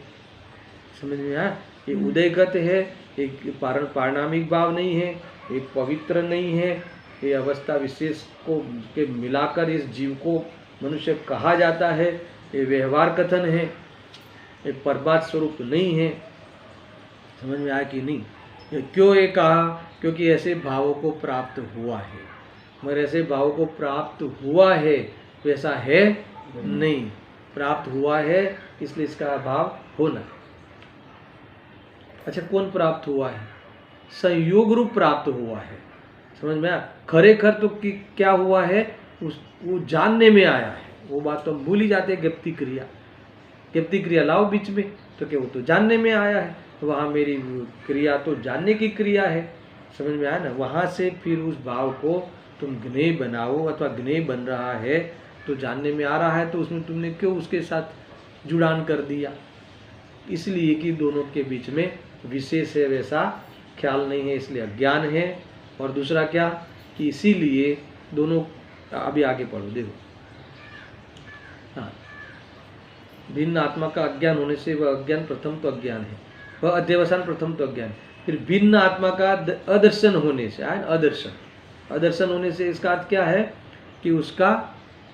समझ में आया। ये उदयगत है, एक पारणामिक भाव नहीं है, एक पवित्र नहीं है, ये अवस्था विशेष को के मिलाकर इस जीव को मनुष्य कहा जाता है, ये व्यवहार कथन है, ये परमात्म स्वरूप नहीं है, समझ में आया कि नहीं। क्यों ये कहा? क्योंकि ऐसे भावों को प्राप्त हुआ है, मगर ऐसे भावों को प्राप्त हुआ है तो ऐसा है नहीं, प्राप्त हुआ है इसलिए इसका अभाव होना। अच्छा, कौन प्राप्त हुआ है? संयोग रूप प्राप्त हुआ है, समझ में आया। खरेखर तो क्या हुआ है, वो जानने में आया है, वो बात तो भूल ही जाते हैं। ज्ञप्ति क्रिया लाओ बीच में, तो क्या वो तो जानने में आया है, तो वहाँ मेरी क्रिया तो जानने की क्रिया है, समझ में आया ना। वहाँ से फिर उस भाव को तुम ज्ञेय बनाओ, अथवा ज्ञेय बन रहा है तो जानने में आ रहा है, तो उसमें तुमने क्यों उसके साथ जुड़ान कर दिया? इसलिए कि दोनों के बीच में विशेष है वैसा ख्याल नहीं है, इसलिए अज्ञान है। और दूसरा क्या कि इसीलिए दोनों, अभी आगे पढ़ो देखो, हाँ, भिन्न आत्मा का अज्ञान होने से वह अज्ञान प्रथम तो अज्ञान है, वह अध्यवसान प्रथम तो अज्ञान है। फिर भिन्न आत्मा का अदर्शन होने से, अदर्शन होने से इसका अर्थ क्या है कि उसका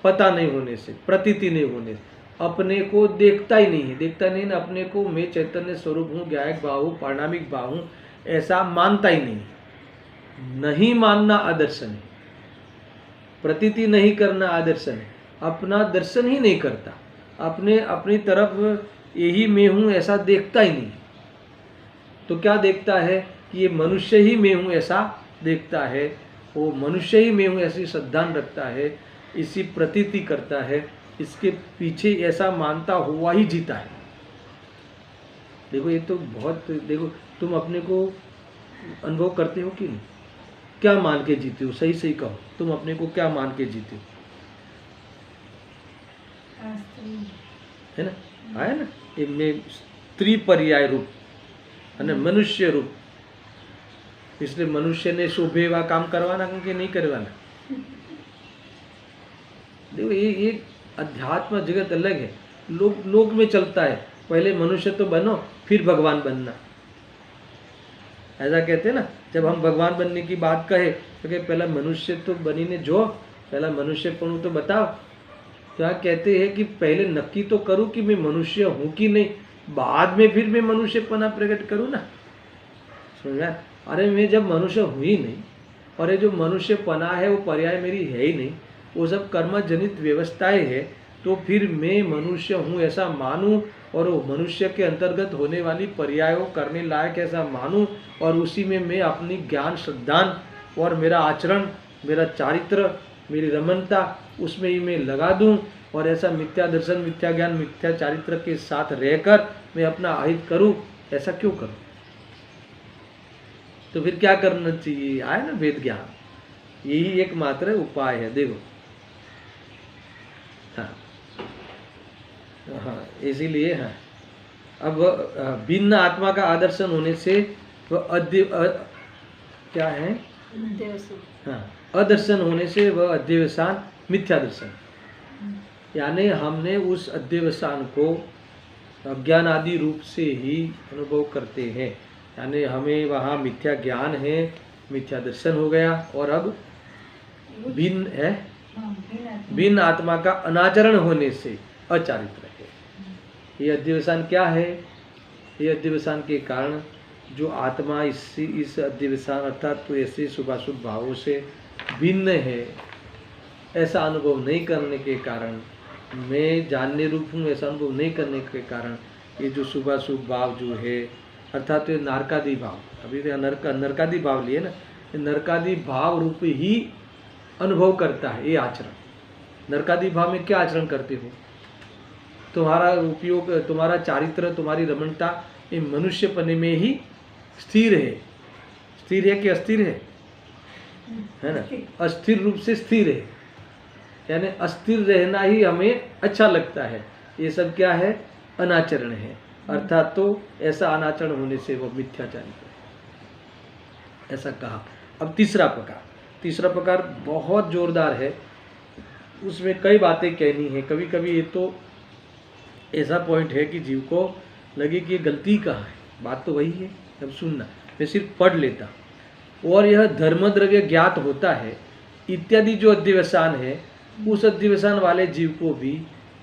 पता नहीं होने से, प्रतीति नहीं होने से, अपने को देखता ही नहीं ना, अपने को मैं चैतन्य स्वरूप हूँ, ज्ञायक भाव हूँ, पारणामिक भाव हूँ, ऐसा मानता ही नहीं मानना आदर्शन है। प्रतीति नहीं करना आदर्शन है, अपना दर्शन ही नहीं करता, अपनी तरफ यही मैं हूँ ऐसा देखता ही नहीं। तो क्या देखता है कि ये मनुष्य ही मैं हूँ ऐसा देखता है, वो मनुष्य ही मैं हूँ ऐसी श्रद्धान रखता है, इसी प्रतीति करता है, इसके पीछे ऐसा मानता हुआ ही जीता है। देखो ये तो बहुत, देखो तुम अपने को अनुभव करते हो कि नहीं, क्या मान के जीते हो? सही कहो, तुम अपने को क्या मान के जीते हो? है ना, आया ना, एक में स्त्री पर्याय रूप है ना, मनुष्य रूप, इसलिए मनुष्य ने शोभे वा काम करवाना क्योंकि नहीं करवाना। देखो ये अध्यात्म जगत अलग है, लोक में चलता है, पहले मनुष्य तो बनो फिर भगवान बनना, ऐसा कहते हैं ना। जब हम भगवान बनने की बात कहे तो क्या पहला मनुष्य तो बनी ने, जो पहला मनुष्यपन तो बताओ। क्या कहते हैं कि पहले नक्की तो करूं कि मैं मनुष्य हूं कि नहीं, बाद में फिर मैं मनुष्यपना प्रकट करूं ना, समझ। अरे मैं जब मनुष्य हूँ ही नहीं, और ये जो मनुष्यपना है वो पर्याय मेरी है ही नहीं, वो सब कर्म जनित व्यवस्थाएं है, तो फिर मैं मनुष्य हूँ ऐसा मानूं और वो मनुष्य के अंतर्गत होने वाली पर्यायों करने लायक ऐसा मानूं और उसी में मैं अपनी ज्ञान श्रद्धान और मेरा आचरण, मेरा चारित्र, मेरी रमणता उसमें ही मैं लगा दूं और ऐसा मिथ्या दर्शन, मिथ्या ज्ञान, मिथ्या चारित्र के साथ रहकर मैं अपना अहित करूं, ऐसा क्यों करूं? तो फिर क्या करना चाहिए? आए ना वेद ज्ञान, यही एकमात्र उपाय है। देखो हाँ इसीलिए हाँ अब भिन्न आत्मा का आदर्शन होने से वह क्या है? हाँ अदर्शन होने से वह अध्यवसान मिथ्या दर्शन, यानी हमने उस अध्यवसान को अज्ञान आदि रूप से ही अनुभव करते हैं, यानी हमें वहाँ मिथ्या ज्ञान है, मिथ्या दर्शन हो गया और अब भिन्न है, भिन्न आत्मा का अनाचरण होने से अचारित्र है। ये अध्यवसान क्या है? ये अध्यवसान के कारण जो आत्मा इस अध्यवसान अर्थात तो ऐसे शुभाशुभ भावों से भिन्न है ऐसा अनुभव नहीं करने के कारण, मैं जानने रूप हूँ ऐसा अनुभव नहीं करने के कारण ये जो शुभाशुभ भाव जो है अर्थात तो नरकादि भाव, अभी तो नरकादि भाव लिए ना, नरकादि भाव रूप ही अनुभव करता है ये आचरण। नरकादि भाव में क्या आचरण करते हो? तुम्हारा उपयोग, तुम्हारा चारित्र, तुम्हारी रमणता ये मनुष्यपने में ही स्थिर है। स्थिर है कि अस्थिर है ना? अस्थिर रूप से स्थिर है, यानी अस्थिर रहना ही हमें अच्छा लगता है। ये सब क्या है? अनाचरण है, अर्थात तो ऐसा अनाचरण होने से वो मिथ्याचारित्र है, ऐसा कहा। अब तीसरा प्रकार बहुत जोरदार है, उसमें कई बातें कहनी है। कभी कभी ये तो ऐसा पॉइंट है कि जीव को लगे कि ये गलती कहाँ है, बात तो वही है। अब सुनना, मैं सिर्फ पढ़ लेता। और यह धर्म द्रव्य ज्ञात होता है इत्यादि जो अध्यवसान है, उस अध्यवसान वाले जीव को भी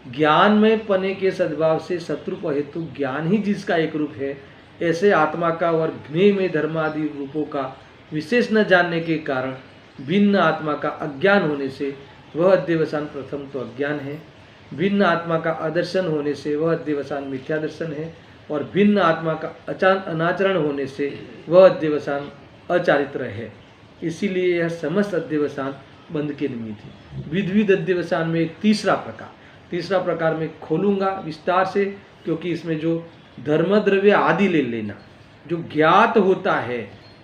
ज्ञान में पने के सद्भाव से शत्रुप हेतु ज्ञान ही जिसका एक रूप है, ऐसे आत्मा का और ज्ञेय में धर्म आदि रूपों का विशेष न जानने के कारण भिन्न आत्मा का अज्ञान होने से वह अध्यवसान प्रथम तो अज्ञान है, भिन्न आत्मा का अदर्शन होने से वह अध्यवसान मिथ्या दर्शन है, और भिन्न आत्मा का अनाचरण होने से वह अध्यवसान अचारित्र है। इसीलिए यह समस्त अध्यवसान बंध के निमित्त है। विविध अध्यवसान में तीसरा प्रकार में खोलूंगा विस्तार से, क्योंकि इसमें जो धर्म द्रव्य आदि ले लेना जो ज्ञात होता है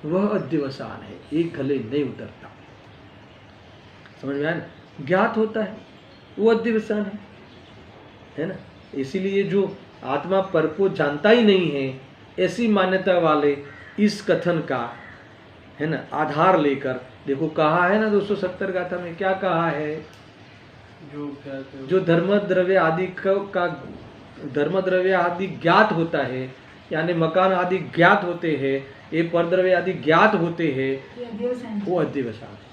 वह अध्यवसान है, एक गले नहीं उतरता। समझ में आया ना? ज्ञात होता है वो अध्यवसान है ना? इसीलिए जो आत्मा पर को जानता ही नहीं है, ऐसी मान्यता वाले इस कथन का है ना आधार लेकर, देखो कहा है ना 270 गाथा में क्या कहा है? जो धर्म द्रव्य आदि का धर्म द्रव्य आदि ज्ञात होता है, यानी मकान आदि ज्ञात होते हैं, ये परद्रव्य आदि ज्ञात होते हैं, वो अध्यवसान है।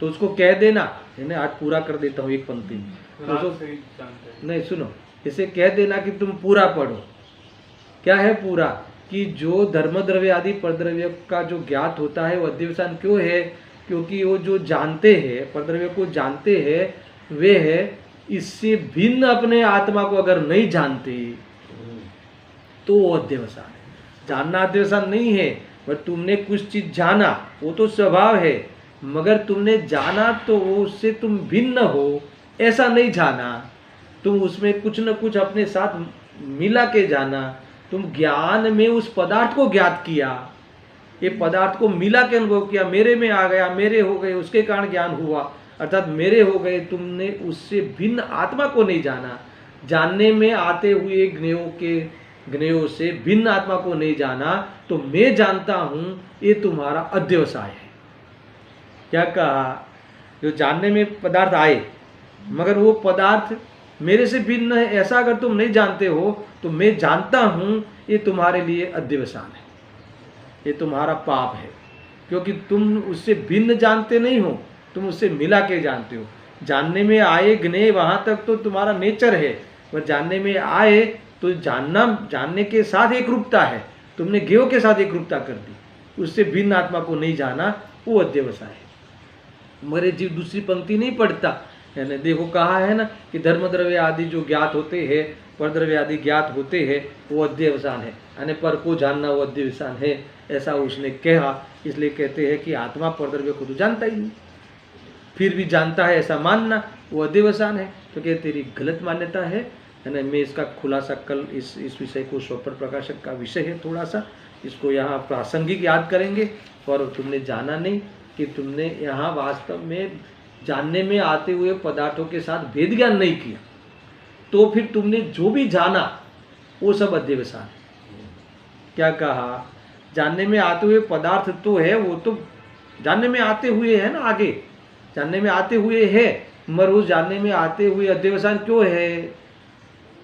तो उसको कह देना है ना, आज पूरा कर देता हूँ एक पंक्ति में, तो नहीं सुनो, इसे कह देना कि तुम पूरा पढ़ो। क्या है पूरा? कि जो धर्म द्रव्य आदि परद्रव्य का जो ज्ञात होता है वो अध्यवसान क्यों है? क्योंकि वो जो जानते हैं, परद्रव्य को जानते हैं, वे है इससे भिन्न अपने आत्मा को अगर नहीं जानते तो वो अध्यवसान है। जानना अध्यवसान नहीं है, पर तुमने कुछ चीज जाना वो तो स्वभाव है, मगर तुमने जाना तो उससे तुम भिन्न हो ऐसा नहीं जाना, तुम उसमें कुछ न कुछ अपने साथ मिला के जाना। तुम ज्ञान में उस पदार्थ को ज्ञात किया, ये पदार्थ को मिला के अनुभव किया, मेरे में आ गया, मेरे हो गए, उसके कारण ज्ञान हुआ, अर्थात मेरे हो गए। तुमने उससे भिन्न आत्मा को नहीं जाना, जानने में आते हुए ज्ञेयों से भिन्न आत्मा को नहीं जाना, तो मैं जानता हूँ ये तुम्हारा अध्यवसाय है। क्या कहा? जो जानने में पदार्थ आए मगर वो पदार्थ मेरे से भिन्न है, ऐसा अगर तुम नहीं जानते हो तो मैं जानता हूँ ये तुम्हारे लिए अध्यवसान है, ये तुम्हारा पाप है, क्योंकि तुम उससे भिन्न जानते नहीं हो, तुम उससे मिला के जानते हो। जानने में आए ज्ञेय वहाँ तक तो तुम्हारा नेचर है, पर जानने में आए तो जानने के साथ एक रूपता है, तुमने ज्ञेयों के साथ एक रूपता कर दी, उससे भिन्न आत्मा को नहीं जाना, वो अध्यवसाय है। मरे जीव दूसरी पंक्ति नहीं पढ़ता, यानी देखो कहा है ना कि धर्म द्रव्य आदि जो ज्ञात होते हैं, पर द्रव्य आदि ज्ञात होते हैं, वो अध्यवसान है, यानी पर को जानना वो अध्यवसान है, ऐसा उसने कहा। इसलिए कहते हैं कि आत्मा पर द्रव्य को तो जानता ही नहीं, फिर भी जानता है ऐसा मानना वो अध्यवसान है। तो क्या तेरी गलत मान्यता है। यानी मैं इसका खुलासा कल इस विषय को स्वपर प्रकाशक का विषय है, थोड़ा सा इसको यहाँ प्रासंगिक याद करेंगे। और तुमने जाना नहीं कि तुमने यहाँ वास्तव में जानने में आते हुए पदार्थों के साथ भेद ज्ञान नहीं किया, तो फिर तुमने जो भी जाना वो सब अध्यवसान है। क्या कहा, जानने में आते हुए पदार्थ तो है, वो तो जानने में आते हुए है ना, आगे जानने में आते हुए है, मगर उस जानने में आते हुए अध्यवसान क्यों है?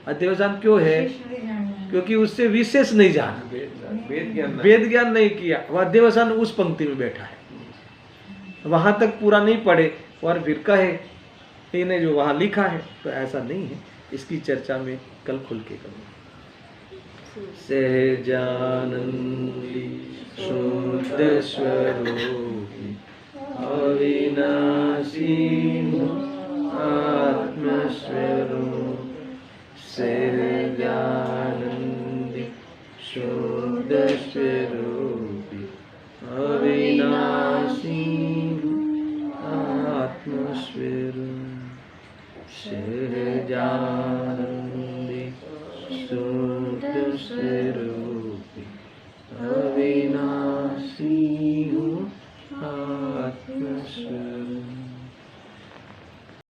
अध्यवसान क्यों है? क्योंकि उससे विशेष नहीं जाना, वेद ज्ञान नहीं किया, वह अध्यवसान उस पंक्ति में बैठा है, वहां तक पूरा नहीं पढ़े और फिर कहे इन्हें जो वहां लिखा है, तो ऐसा नहीं है। इसकी चर्चा में कल खुल के करूँगा। सहजानंदी शुद्ध स्वरूपी अविनाशी आत्मस्वरूप, सहजानंदी शुद्ध स्वरूपी अविनाशी आत्मस्वरूप, सहजानंदी शुद्ध स्वरूपी अविनाशी